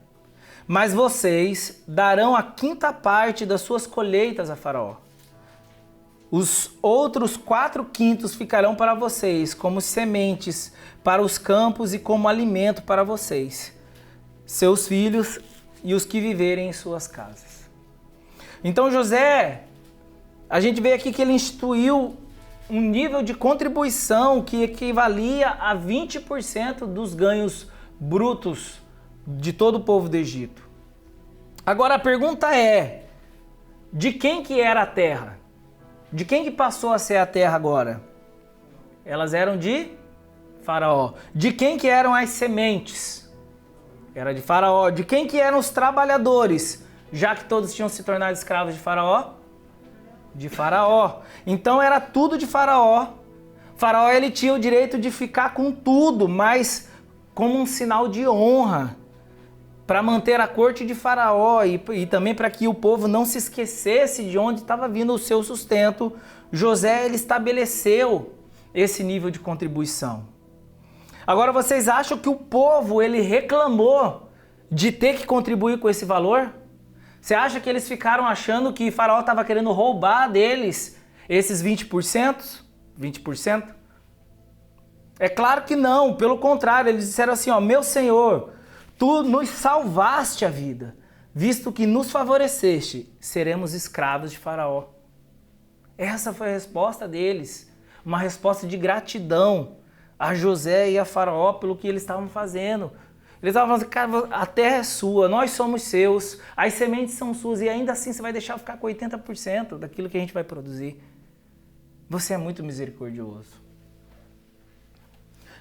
mas vocês darão a 5ª parte das suas colheitas a Faraó. Os outros 4/5 ficarão para vocês como sementes para os campos e como alimento para vocês, seus filhos e os que viverem em suas casas. Então José, a gente vê aqui que ele instituiu um nível de contribuição que equivalia a 20% dos ganhos brutos de todo o povo do Egito. Agora a pergunta é, de quem que era a terra? De quem que passou a ser a terra agora? Elas eram de Faraó. De quem que eram as sementes? Era de Faraó. De quem que eram os trabalhadores? Já que todos tinham se tornado escravos de Faraó? De Faraó. Então era tudo de Faraó. Faraó ele tinha o direito de ficar com tudo, mas como um sinal de honra, para manter a corte de Faraó e também para que o povo não se esquecesse de onde estava vindo o seu sustento, José ele estabeleceu esse nível de contribuição. Agora vocês acham que o povo ele reclamou de ter que contribuir com esse valor? Você acha que eles ficaram achando que Faraó estava querendo roubar deles esses 20%? 20%? É claro que não, pelo contrário, eles disseram assim, ó, meu Senhor, tu nos salvaste a vida, visto que nos favoreceste, seremos escravos de Faraó. Essa foi a resposta deles, uma resposta de gratidão a José e a Faraó pelo que eles estavam fazendo. Eles estavam falando, cara, a terra é sua, nós somos seus, as sementes são suas e ainda assim você vai deixar eu ficar com 80% daquilo que a gente vai produzir. Você é muito misericordioso.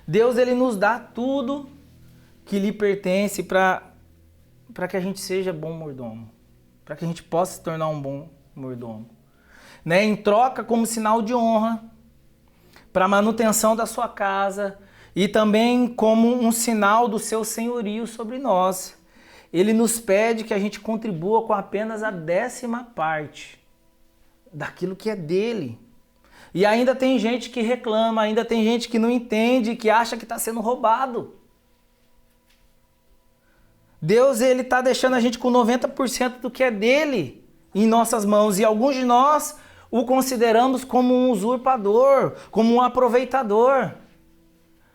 Deus ele nos dá tudo que lhe pertence para que a gente seja bom mordomo, para que a gente possa se tornar um bom mordomo. Né? Em troca, como sinal de honra, para a manutenção da sua casa e também como um sinal do seu senhorio sobre nós. Ele nos pede que a gente contribua com apenas a 10ª parte daquilo que é dele. E ainda tem gente que reclama, ainda tem gente que não entende, que acha que está sendo roubado. Deus ele está deixando a gente com 90% do que é dele em nossas mãos. E alguns de nós o consideramos como um usurpador, como um aproveitador.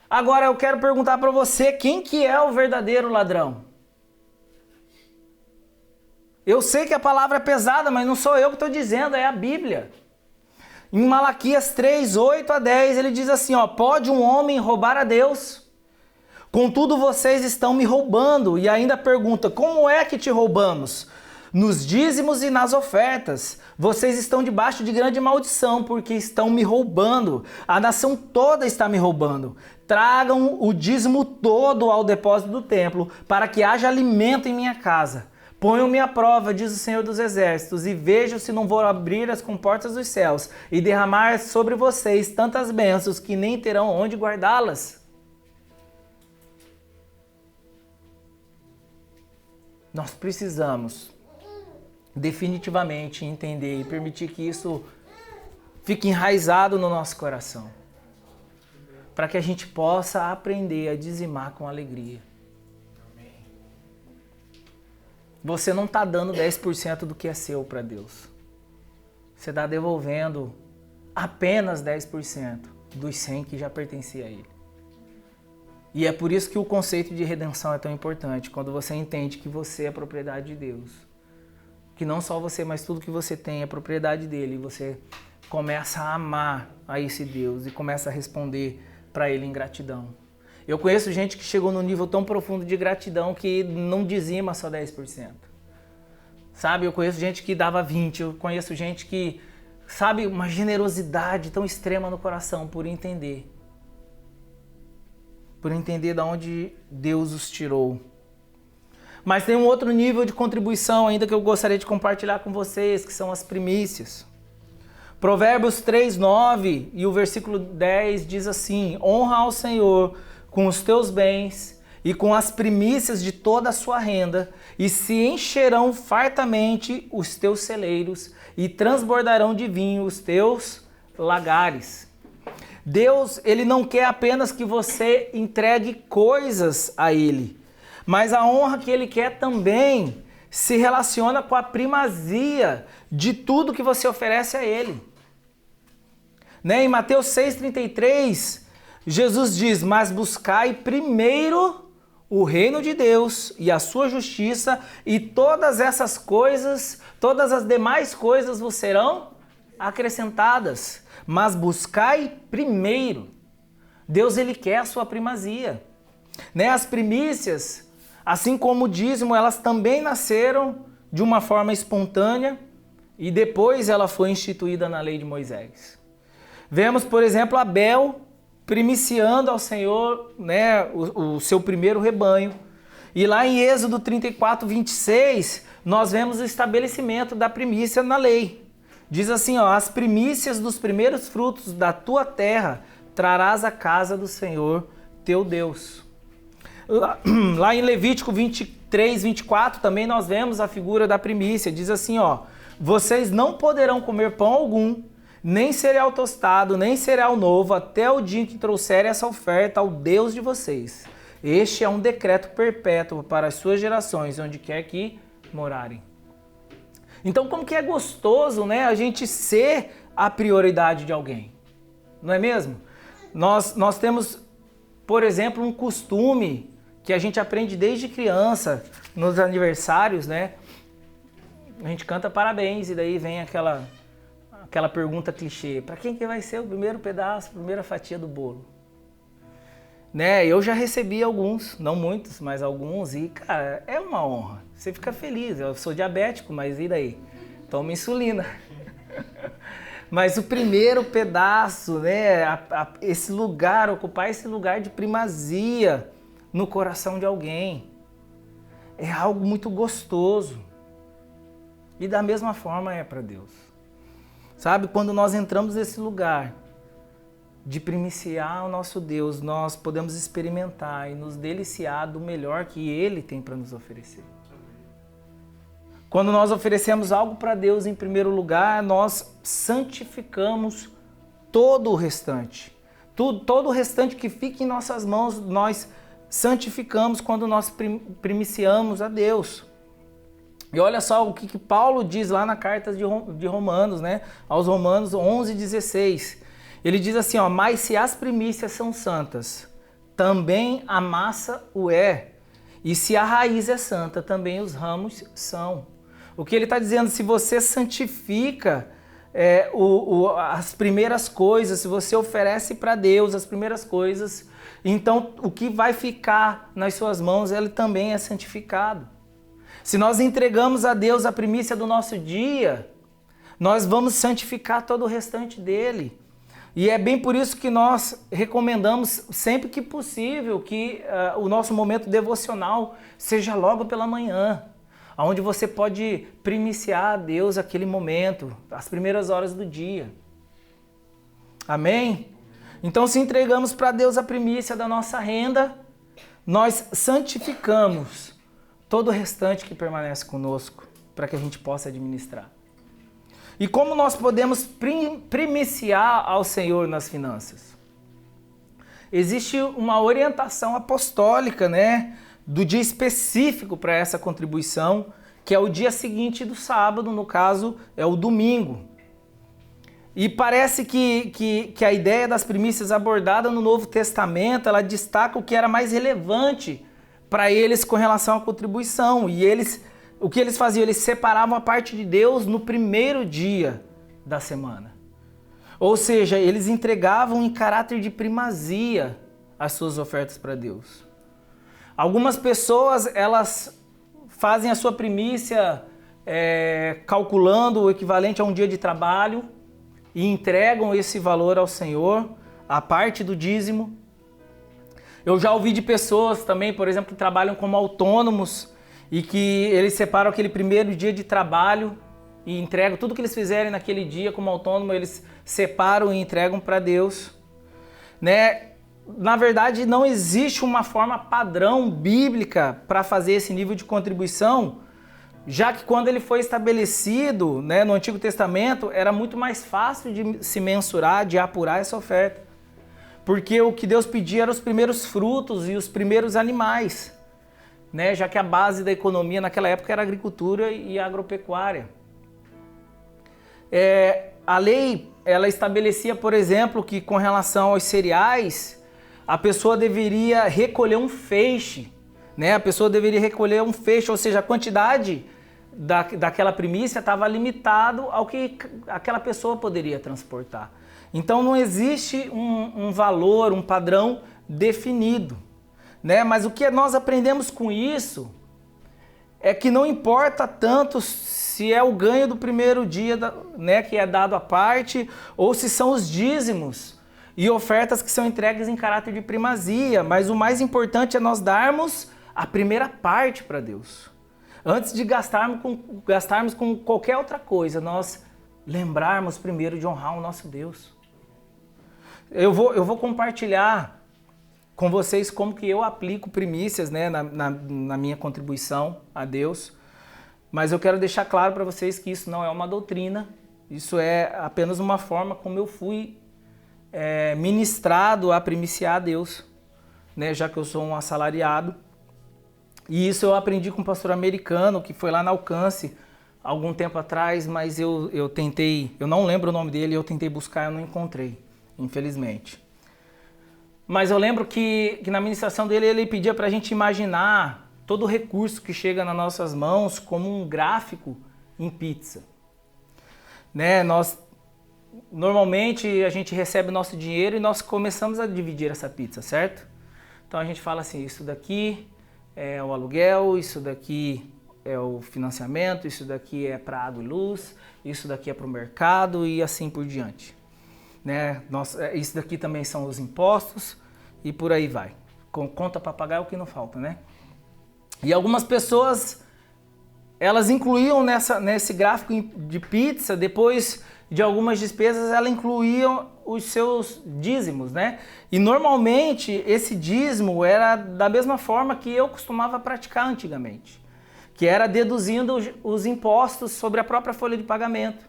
Agora eu quero perguntar para você, quem que é o verdadeiro ladrão? Eu sei que a palavra é pesada, mas não sou eu que estou dizendo, é a Bíblia. Em Malaquias 3, 8 a 10, ele diz assim, ó, pode um homem roubar a Deus? Contudo, vocês estão me roubando. E ainda pergunta, como é que te roubamos? Nos dízimos e nas ofertas. Vocês estão debaixo de grande maldição, porque estão me roubando. A nação toda está me roubando. Tragam o dízimo todo ao depósito do templo, para que haja alimento em minha casa. Ponham-me à prova, diz o Senhor dos Exércitos, e vejam se não vou abrir as comportas dos céus e derramar sobre vocês tantas bênçãos que nem terão onde guardá-las. Nós precisamos definitivamente entender e permitir que isso fique enraizado no nosso coração, para que a gente possa aprender a dizimar com alegria. Você não está dando 10% do que é seu para Deus. Você está devolvendo apenas 10% dos 100 que já pertencia a Ele. E é por isso que o conceito de redenção é tão importante, quando você entende que você é propriedade de Deus. Que não só você, mas tudo que você tem é propriedade dele. E você começa a amar a esse Deus e começa a responder para ele em gratidão. Eu conheço gente que chegou num nível tão profundo de gratidão que não dizima só 10%. Sabe, eu conheço gente que dava 20%, eu conheço gente que, sabe, uma generosidade tão extrema no coração por entender de onde Deus os tirou. Mas tem um outro nível de contribuição ainda que eu gostaria de compartilhar com vocês, que são as primícias. Provérbios 3:9 e o versículo 10 diz assim: honra ao Senhor com os teus bens e com as primícias de toda a sua renda, e se encherão fartamente os teus celeiros e transbordarão de vinho os teus lagares. Deus, ele não quer apenas que você entregue coisas a ele, mas a honra que ele quer também se relaciona com a primazia de tudo que você oferece a ele. Em Mateus 6,33, Jesus diz: mas buscai primeiro o reino de Deus e a sua justiça, e todas essas coisas, todas as demais coisas vos serão acrescentadas. Mas buscai primeiro. Deus, ele quer a sua primazia. As primícias, assim como o dízimo, elas também nasceram de uma forma espontânea e depois ela foi instituída na lei de Moisés. Vemos, por exemplo, Abel primiciando ao Senhor, o seu primeiro rebanho. E lá em Êxodo 34:26, nós vemos o estabelecimento da primícia na lei. Diz assim, as primícias dos primeiros frutos da tua terra trarás à casa do Senhor teu Deus. Lá em Levítico 23:24 também nós vemos a figura da primícia. Diz assim, vocês não poderão comer pão algum, nem cereal tostado, nem cereal novo, até o dia em que trouxerem essa oferta ao Deus de vocês. Este é um decreto perpétuo para as suas gerações, onde quer que morarem. Então, como que é gostoso, a gente ser a prioridade de alguém, não é mesmo? Nós temos, por exemplo, um costume que a gente aprende desde criança, nos aniversários, A gente canta parabéns e daí vem aquela pergunta clichê: para quem que vai ser o primeiro pedaço, a primeira fatia do bolo? Eu já recebi alguns, não muitos, mas alguns, e, cara, é uma honra. Você fica feliz. Eu sou diabético, mas e daí? Toma insulina. Mas o primeiro pedaço, esse lugar, ocupar esse lugar de primazia no coração de alguém, é algo muito gostoso. E da mesma forma é para Deus. Sabe, quando nós entramos nesse lugar de primiciar o nosso Deus, nós podemos experimentar e nos deliciar do melhor que Ele tem para nos oferecer. Quando nós oferecemos algo para Deus em primeiro lugar, nós santificamos todo o restante. Todo o restante que fica em nossas mãos, nós santificamos quando nós primiciamos a Deus. E olha só o que Paulo diz lá na carta de Romanos, aos Romanos 11:16. Ele diz assim, mas se as primícias são santas, também a massa o é. E se a raiz é santa, também os ramos são. O que ele está dizendo, se você santifica as primeiras coisas, se você oferece para Deus as primeiras coisas, então o que vai ficar nas suas mãos, ele também é santificado. Se nós entregamos a Deus a primícia do nosso dia, nós vamos santificar todo o restante dele. E é bem por isso que nós recomendamos sempre que possível que o nosso momento devocional seja logo pela manhã, onde você pode primiciar a Deus aquele momento, as primeiras horas do dia. Amém? Então, se entregamos para Deus a primícia da nossa renda, nós santificamos todo o restante que permanece conosco, para que a gente possa administrar. E como nós podemos primiciar ao Senhor nas finanças? Existe uma orientação apostólica, do dia específico para essa contribuição, que é o dia seguinte do sábado, no caso, é o domingo. E parece que a ideia das primícias abordada no Novo Testamento, ela destaca o que era mais relevante para eles com relação à contribuição. E o que eles faziam? Eles separavam a parte de Deus no primeiro dia da semana. Ou seja, eles entregavam em caráter de primazia as suas ofertas para Deus. Algumas pessoas, elas fazem a sua primícia calculando o equivalente a um dia de trabalho e entregam esse valor ao Senhor, a parte do dízimo. Eu já ouvi de pessoas também, por exemplo, que trabalham como autônomos e que eles separam aquele primeiro dia de trabalho e entregam tudo que eles fizerem naquele dia como autônomo, eles separam e entregam para Deus, né? Na verdade, não existe uma forma padrão bíblica para fazer esse nível de contribuição, já que quando ele foi estabelecido, né, no Antigo Testamento, era muito mais fácil de se mensurar, de apurar essa oferta. Porque o que Deus pedia eram os primeiros frutos e os primeiros animais, né, já que a base da economia naquela época era a agricultura e a agropecuária. A lei, ela estabelecia, por exemplo, que com relação aos cereais, a pessoa deveria recolher um feixe, né? A pessoa deveria recolher um feixe, ou seja, a quantidade daquela primícia estava limitado ao que aquela pessoa poderia transportar. Então não existe um valor, um padrão definido, né? Mas o que nós aprendemos com isso é que não importa tanto se é o ganho do primeiro dia, né, que é dado à parte, ou se são os dízimos e ofertas que são entregues em caráter de primazia, mas o mais importante é nós darmos a primeira parte para Deus. Antes de gastarmos com qualquer outra coisa, nós lembrarmos primeiro de honrar o nosso Deus. Eu vou compartilhar com vocês como que eu aplico primícias, né, na minha contribuição a Deus, mas eu quero deixar claro para vocês que isso não é uma doutrina, isso é apenas uma forma como eu fui ministrado a primiciar a Deus, né, já que eu sou um assalariado. E isso eu aprendi com um pastor americano que foi lá na Alcance algum tempo atrás, mas eu não lembro o nome dele, eu tentei buscar, eu não encontrei, infelizmente. Mas eu lembro que na ministração dele ele pedia para a gente imaginar todo o recurso que chega nas nossas mãos como um gráfico em pizza. Né? Normalmente a gente recebe o nosso dinheiro e nós começamos a dividir essa pizza, certo? Então a gente fala assim, isso daqui é o aluguel, isso daqui é o financiamento, isso daqui é para água e luz, isso daqui é para o mercado e assim por diante. Né? Isso daqui também são os impostos e por aí vai. Com conta para pagar é o que não falta, né? E algumas pessoas, elas incluíam nesse gráfico de pizza, depois de algumas despesas, elas incluíam os seus dízimos, né? E normalmente esse dízimo era da mesma forma que eu costumava praticar antigamente, que era deduzindo os impostos sobre a própria folha de pagamento,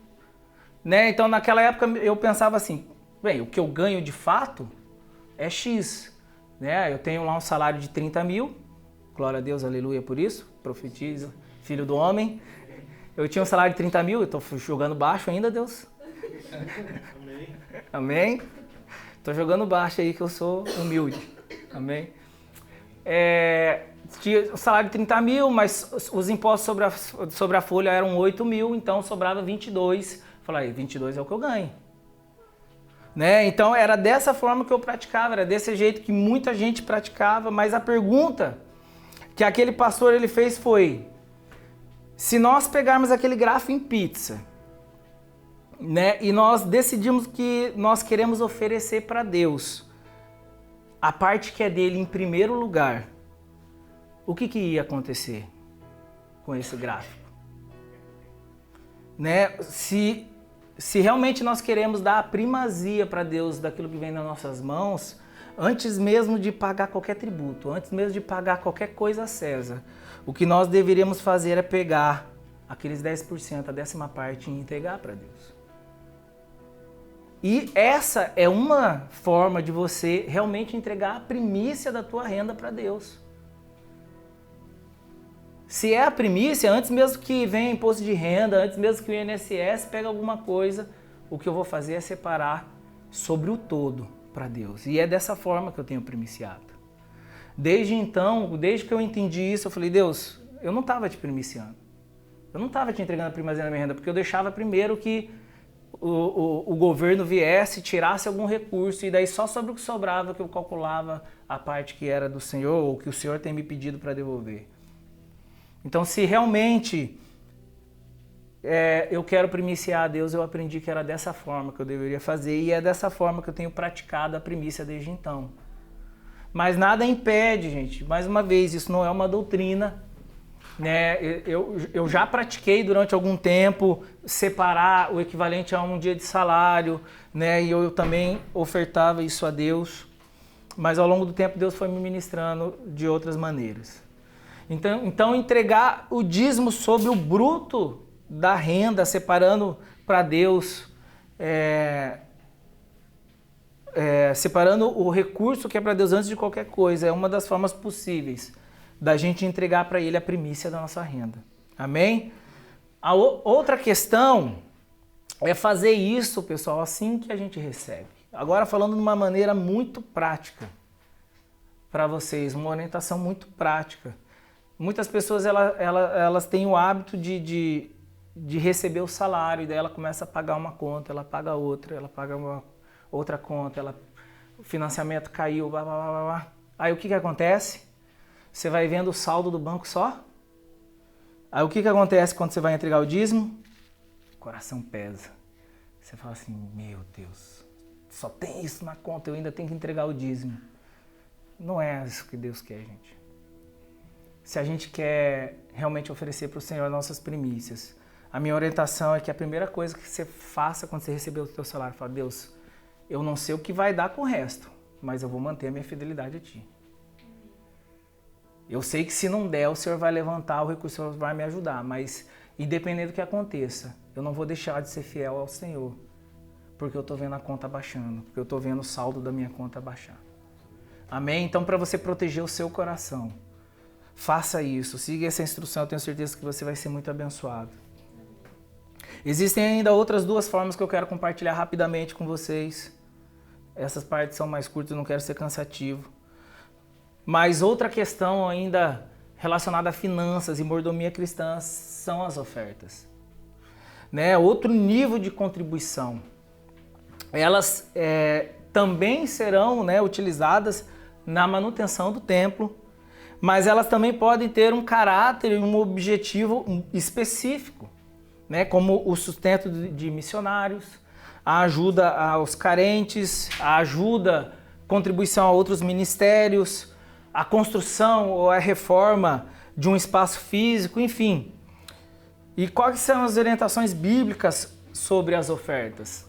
né? Então naquela época eu pensava assim, bem, o que eu ganho de fato é X, né? Eu tenho lá um salário de 30 mil, glória a Deus, aleluia por isso, profetiza, filho do homem. Eu tinha um salário de 30 mil, eu estou jogando baixo ainda, Deus. Amém. Amém. Estou jogando baixo aí que eu sou humilde. Amém. Tinha um salário de 30 mil, mas os impostos sobre a folha eram 8 mil, então sobrava 22. Falei, 22 é o que eu ganho. Né? Então era dessa forma que eu praticava, era desse jeito que muita gente praticava, mas a pergunta que aquele pastor ele fez foi, se nós pegarmos aquele gráfico em pizza, né, e nós decidimos que nós queremos oferecer para Deus a parte que é dele em primeiro lugar, o que ia acontecer com esse gráfico? Né? Se realmente nós queremos dar a primazia para Deus daquilo que vem nas nossas mãos, antes mesmo de pagar qualquer tributo, antes mesmo de pagar qualquer coisa a César, o que nós deveríamos fazer é pegar aqueles 10%, a 10ª parte e entregar para Deus. E essa é uma forma de você realmente entregar a primícia da tua renda para Deus. Se é a primícia, antes mesmo que venha imposto de renda, antes mesmo que o INSS pegue alguma coisa, o que eu vou fazer é separar sobre o todo para Deus. E é dessa forma que eu tenho primiciado. Desde então, desde que eu entendi isso, eu falei, Deus, eu não estava te primiciando. Eu não estava te entregando a primazia da minha renda, porque eu deixava primeiro que o governo viesse, tirasse algum recurso, e daí só sobre o que sobrava que eu calculava a parte que era do Senhor, ou que o Senhor tem me pedido para devolver. Então, se realmente eu quero primiciar a Deus, eu aprendi que era dessa forma que eu deveria fazer, e é dessa forma que eu tenho praticado a primícia desde então. Mas nada impede, gente, mais uma vez, isso não é uma doutrina, né? Eu já pratiquei durante algum tempo separar o equivalente a um dia de salário, né? E eu também ofertava isso a Deus, mas ao longo do tempo Deus foi me ministrando de outras maneiras. Então entregar o dízimo sobre o bruto da renda, separando para Deus, separando o recurso que é para Deus antes de qualquer coisa, é uma das formas possíveis da gente entregar para Ele a primícia da nossa renda. Amém? A outra questão é fazer isso, pessoal, assim que a gente recebe. Agora falando de uma maneira muito prática para vocês, uma orientação muito prática. Muitas pessoas elas têm o hábito de receber o salário, e daí ela começa a pagar uma conta, ela paga outra, ela paga uma outra conta, o financiamento caiu, blá, blá, blá, blá. Aí o que acontece? Você vai vendo o saldo do banco só? Aí o que acontece quando você vai entregar o dízimo? O coração pesa. Você fala assim, meu Deus, só tem isso na conta, eu ainda tenho que entregar o dízimo. Não é isso que Deus quer, gente. Se a gente quer realmente oferecer para o Senhor nossas primícias, a minha orientação é que a primeira coisa que você faça quando você receber o seu salário, fala, Deus, eu não sei o que vai dar com o resto, mas eu vou manter a minha fidelidade a Ti. Eu sei que se não der, o Senhor vai levantar o recurso, o Senhor vai me ajudar, mas independente do que aconteça, eu não vou deixar de ser fiel ao Senhor, porque eu estou vendo a conta baixando, porque eu estou vendo o saldo da minha conta baixar. Amém? Então, para você proteger o seu coração, faça isso, siga essa instrução, eu tenho certeza que você vai ser muito abençoado. Existem ainda outras duas formas que eu quero compartilhar rapidamente com vocês. Essas partes são mais curtas, eu não quero ser cansativo. Mas outra questão ainda relacionada a finanças e mordomia cristã são as ofertas. Né? Outro nível de contribuição. Elas também serão, né, utilizadas na manutenção do templo, mas elas também podem ter um caráter e um objetivo específico, né, como o sustento de missionários, a ajuda aos carentes, a ajuda, contribuição a outros ministérios, a construção ou a reforma de um espaço físico, enfim. E quais são as orientações bíblicas sobre as ofertas?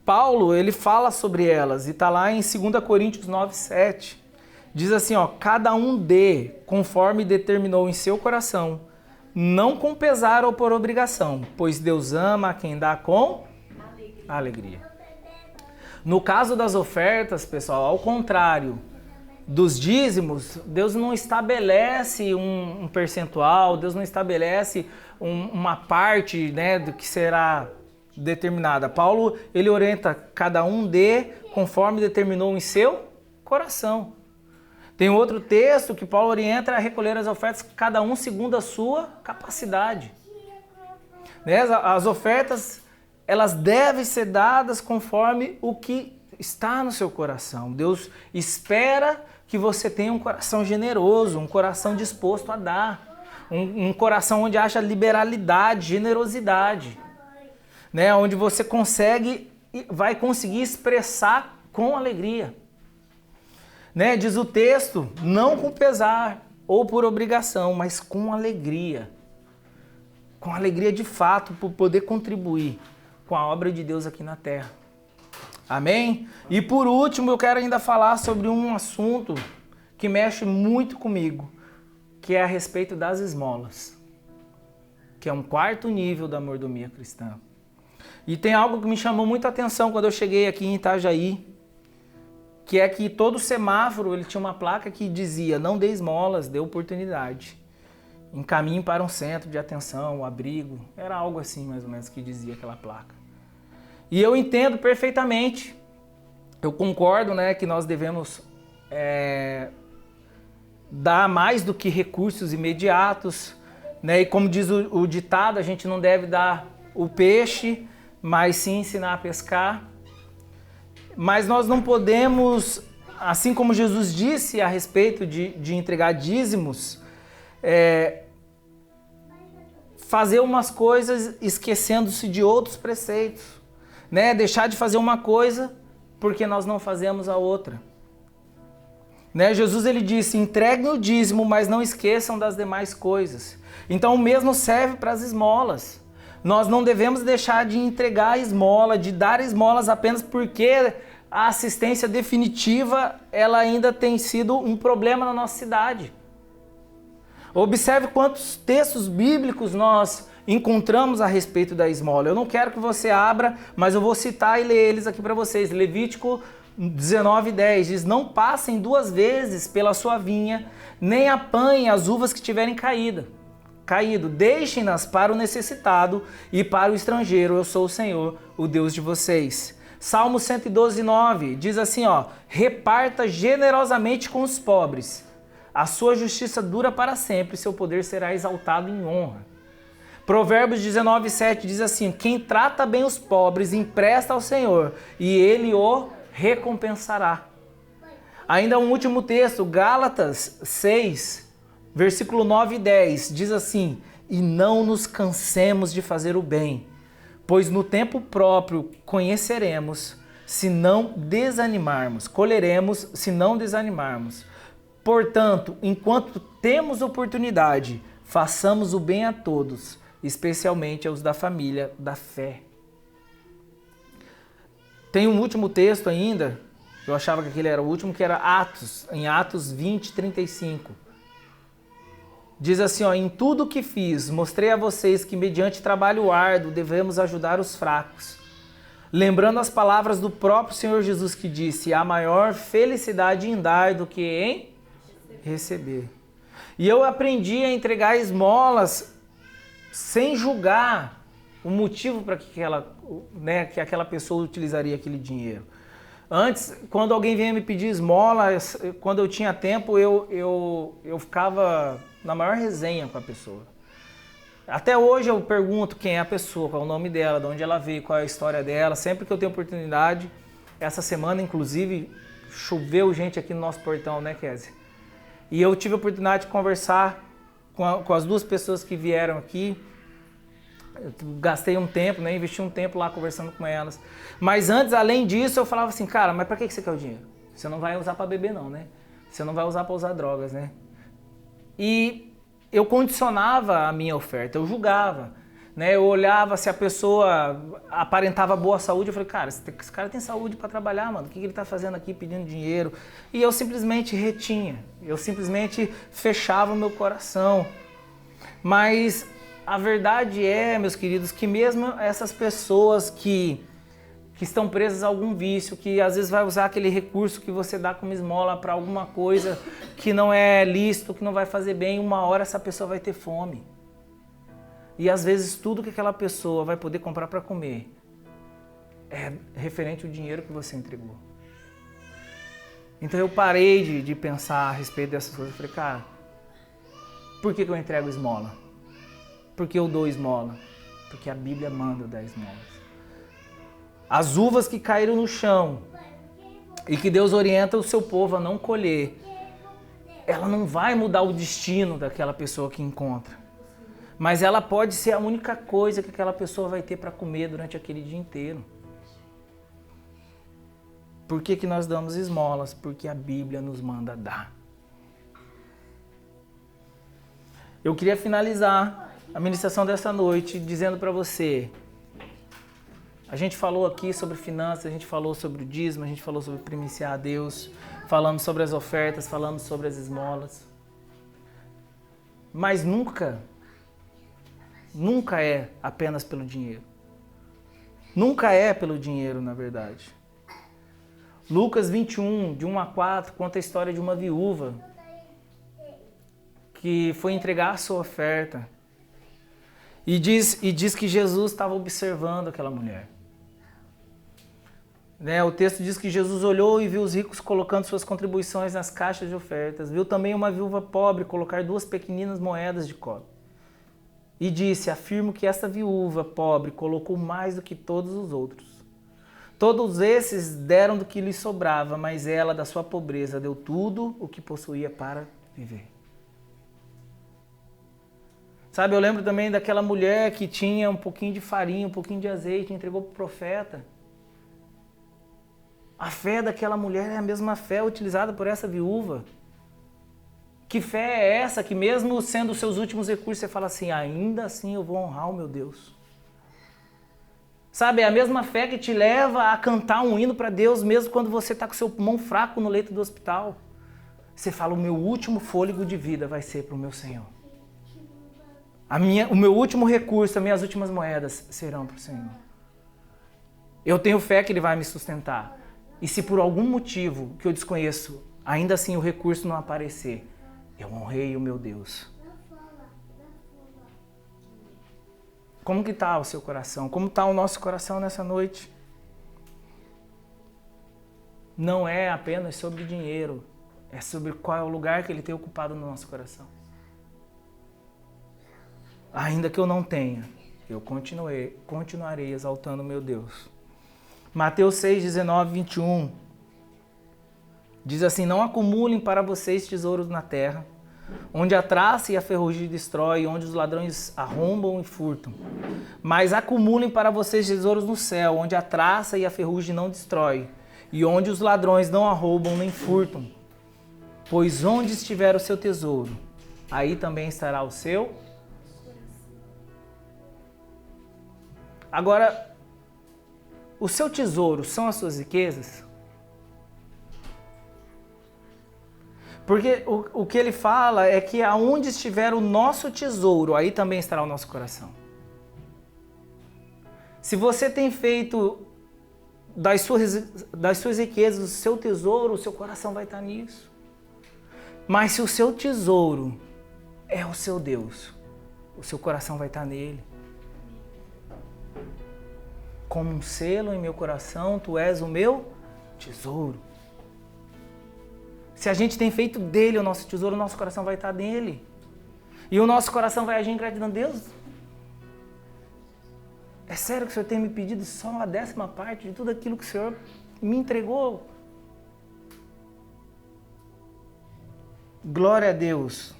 Paulo, ele fala sobre elas e está lá em 2 Coríntios 9:7. Diz assim, ó, cada um dê conforme determinou em seu coração, não com pesar ou por obrigação, pois Deus ama a quem dá com alegria. No caso das ofertas, pessoal, ao contrário dos dízimos, Deus não estabelece um percentual, Deus não estabelece uma parte, né, do que será determinada. Paulo, ele orienta cada um dê conforme determinou em seu coração. Tem outro texto que Paulo orienta a recolher as ofertas, cada um segundo a sua capacidade. Né? As ofertas, elas devem ser dadas conforme o que está no seu coração. Deus espera que você tenha um coração generoso, um coração disposto a dar, um coração onde haja liberalidade, generosidade, né? Onde você vai conseguir expressar com alegria. Né? Diz o texto, não com pesar ou por obrigação, mas com alegria. Com alegria de fato, por poder contribuir com a obra de Deus aqui na terra. Amém? E por último, eu quero ainda falar sobre um assunto que mexe muito comigo, que é a respeito das esmolas, que é um quarto nível da mordomia cristã. E tem algo que me chamou muito a atenção quando eu cheguei aqui em Itajaí, que é que todo semáforo ele tinha uma placa que dizia, não dê esmolas, dê oportunidade. Encaminhe para um centro de atenção, um abrigo, era algo assim mais ou menos que dizia aquela placa. E eu entendo perfeitamente, eu concordo, né, que nós devemos dar mais do que recursos imediatos, né, e como diz o ditado, a gente não deve dar o peixe, mas sim ensinar a pescar. Mas nós não podemos, assim como Jesus disse a respeito de entregar dízimos, fazer umas coisas esquecendo-se de outros preceitos, né? Deixar de fazer uma coisa porque nós não fazemos a outra. Né? Jesus ele disse, entreguem o dízimo, mas não esqueçam das demais coisas. Então o mesmo serve para as esmolas. Nós não devemos deixar de entregar a esmola, de dar esmolas apenas porque a assistência definitiva ela ainda tem sido um problema na nossa cidade. Observe quantos textos bíblicos nós encontramos a respeito da esmola. Eu não quero que você abra, mas eu vou citar e ler eles aqui para vocês. Levítico 19:10 diz, não passem 2 vezes pela sua vinha, nem apanhem as uvas que tiverem caído. Deixem-nas para o necessitado e para o estrangeiro. Eu sou o Senhor, o Deus de vocês. Salmo 112:9 diz assim, reparta generosamente com os pobres. A sua justiça dura para sempre, seu poder será exaltado em honra. Provérbios 19:7 diz assim, quem trata bem os pobres empresta ao Senhor e ele o recompensará. Ainda um último texto, Gálatas 6, versículo 9 e 10, diz assim, e não nos cansemos de fazer o bem, pois no tempo próprio conheceremos, se não desanimarmos, colheremos, se não desanimarmos. Portanto, enquanto temos oportunidade, façamos o bem a todos, especialmente aos da família da fé. Tem um último texto ainda, eu achava que aquele era o último, que era Atos, em Atos 20:35. Diz assim, em tudo o que fiz, mostrei a vocês que mediante trabalho árduo devemos ajudar os fracos. Lembrando as palavras do próprio Senhor Jesus que disse, há maior felicidade em dar do que em receber. E eu aprendi a entregar esmolas sem julgar o motivo para que aquela pessoa utilizaria aquele dinheiro. Antes, quando alguém vinha me pedir esmola, quando eu tinha tempo, eu ficava na maior resenha com a pessoa. Até hoje eu pergunto quem é a pessoa, qual é o nome dela, de onde ela veio, qual é a história dela. Sempre que eu tenho oportunidade, essa semana, inclusive, choveu gente aqui no nosso portão, né, Kézia? E eu tive a oportunidade de conversar com as 2 pessoas que vieram aqui. Eu gastei um tempo, né, investi um tempo lá conversando com elas. Mas antes, além disso, eu falava assim, cara, mas pra que você quer o dinheiro? Você não vai usar pra beber não, né? Você não vai usar pra usar drogas, né? E eu condicionava a minha oferta, eu julgava. Né? Eu olhava se a pessoa aparentava boa saúde, eu falei, cara, esse cara tem saúde para trabalhar, mano, o que ele tá fazendo aqui pedindo dinheiro? E eu simplesmente retinha, eu simplesmente fechava o meu coração. Mas a verdade é, meus queridos, que mesmo essas pessoas que estão presas a algum vício, que às vezes vai usar aquele recurso que você dá como esmola para alguma coisa que não é lícito, que não vai fazer bem, uma hora essa pessoa vai ter fome. E às vezes tudo que aquela pessoa vai poder comprar para comer é referente ao dinheiro que você entregou. Então eu parei de pensar a respeito dessas coisas. Eu falei, cara, por que eu entrego esmola? Por que eu dou esmola? Porque a Bíblia manda eu dar esmolas. As uvas que caíram no chão e que Deus orienta o seu povo a não colher, ela não vai mudar o destino daquela pessoa que encontra. Mas ela pode ser a única coisa que aquela pessoa vai ter para comer durante aquele dia inteiro. Por que nós damos esmolas? Porque a Bíblia nos manda dar. Eu queria finalizar a ministração dessa noite dizendo para você, a gente falou aqui sobre finanças, a gente falou sobre o dízimo, a gente falou sobre primiciar a Deus, falamos sobre as ofertas, falamos sobre as esmolas. Mas nunca é apenas pelo dinheiro. Nunca é pelo dinheiro, na verdade. Lucas 21, de 1 a 4, conta a história de uma viúva que foi entregar a sua oferta. E diz que Jesus estava observando aquela mulher. Né? O texto diz que Jesus olhou e viu os ricos colocando suas contribuições nas caixas de ofertas. Viu também uma viúva pobre colocar 2 pequeninas moedas de cobre. E disse, afirmo que esta viúva pobre colocou mais do que todos os outros. Todos esses deram do que lhe sobrava, mas ela, da sua pobreza, deu tudo o que possuía para viver. Sabe, eu lembro também daquela mulher que tinha um pouquinho de farinha, um pouquinho de azeite, entregou para o profeta. A fé daquela mulher é a mesma fé utilizada por essa viúva. Que fé é essa que mesmo sendo os seus últimos recursos, você fala assim, ainda assim eu vou honrar o meu Deus. Sabe, é a mesma fé que te leva a cantar um hino para Deus, mesmo quando você está com seu pulmão fraco no leito do hospital. Você fala, o meu último fôlego de vida vai ser para o meu Senhor. O meu último recurso, as minhas últimas moedas serão para o Senhor. Eu tenho fé que Ele vai me sustentar. E se por algum motivo que eu desconheço, ainda assim o recurso não aparecer, eu honrei o meu Deus. Como que está o seu coração? Como está o nosso coração nessa noite? Não é apenas sobre dinheiro, é sobre qual é o lugar que Ele tem ocupado no nosso coração. Ainda que eu não tenha, eu continuarei exaltando o meu Deus. Mateus 6, 19, 21 diz assim, não acumulem para vocês tesouros na terra, onde a traça e a ferrugem destrói, onde os ladrões arrombam e furtam. Mas acumulem para vocês tesouros no céu, onde a traça e a ferrugem não destrói, e onde os ladrões não arrombam nem furtam. Pois onde estiver o seu tesouro, aí também estará o seu. Agora, o seu tesouro são as suas riquezas? Porque o que ele fala é que aonde estiver o nosso tesouro, aí também estará o nosso coração. Se você tem feito das suas riquezas o seu tesouro, o seu coração vai estar nisso. Mas se o seu tesouro é o seu Deus, o seu coração vai estar nele. Como um selo em meu coração, tu és o meu tesouro. Se a gente tem feito dele o nosso tesouro, o nosso coração vai estar nele. E o nosso coração vai agir em gratidão. Deus, é sério que o Senhor tem me pedido só uma 10ª parte de tudo aquilo que o Senhor me entregou? Glória a Deus,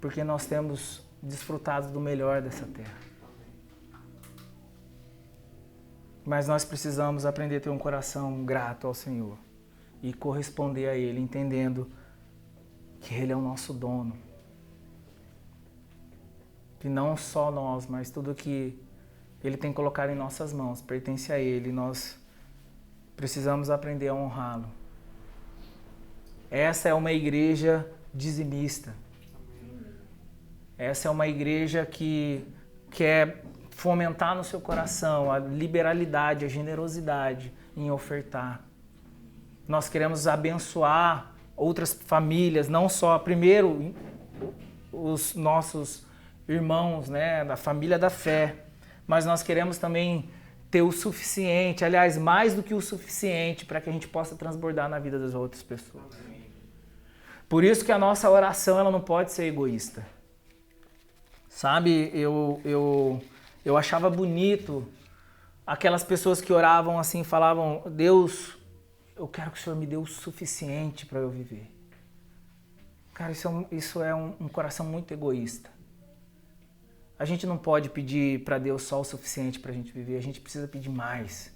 porque nós temos desfrutado do melhor dessa terra. Mas nós precisamos aprender a ter um coração grato ao Senhor e corresponder a Ele, entendendo que Ele é o nosso dono. Que não só nós, mas tudo que Ele tem colocado em nossas mãos pertence a Ele. Nós precisamos aprender a honrá-lo. Essa é uma igreja dizimista. Essa é uma igreja que quer fomentar no seu coração a liberalidade, a generosidade em ofertar. Nós queremos abençoar outras famílias, não só, primeiro, os nossos irmãos, né, da família da fé, mas nós queremos também ter o suficiente, aliás, mais do que o suficiente para que a gente possa transbordar na vida das outras pessoas. Por isso que a nossa oração ela não pode ser egoísta. Sabe, eu achava bonito aquelas pessoas que oravam assim, falavam, Deus, eu quero que o Senhor me dê o suficiente para eu viver. Cara, isso é um coração muito egoísta. A gente não pode pedir para Deus só o suficiente para a gente viver, a gente precisa pedir mais.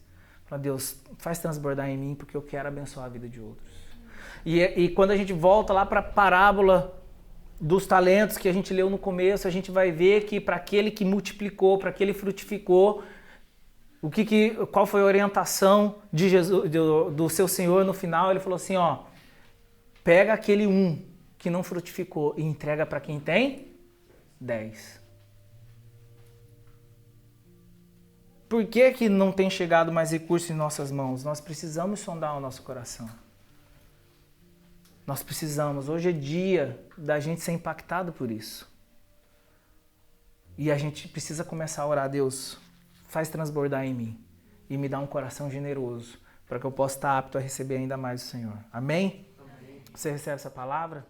Para Deus, faz transbordar em mim porque eu quero abençoar a vida de outros. E quando a gente volta lá para a parábola dos talentos que a gente leu no começo, a gente vai ver que para aquele que multiplicou, para aquele que frutificou, qual foi a orientação de Jesus, do seu Senhor no final? Ele falou assim, ó, pega aquele que não frutificou e entrega para quem tem 10. Por que não tem chegado mais recursos em nossas mãos? Nós precisamos sondar o nosso coração. Nós precisamos. Hoje é dia da gente ser impactado por isso. E a gente precisa começar a orar, Deus, faz transbordar em mim. e me dá um coração generoso, para que eu possa estar apto a receber ainda mais do Senhor. Amém? Amém. Você recebe essa palavra?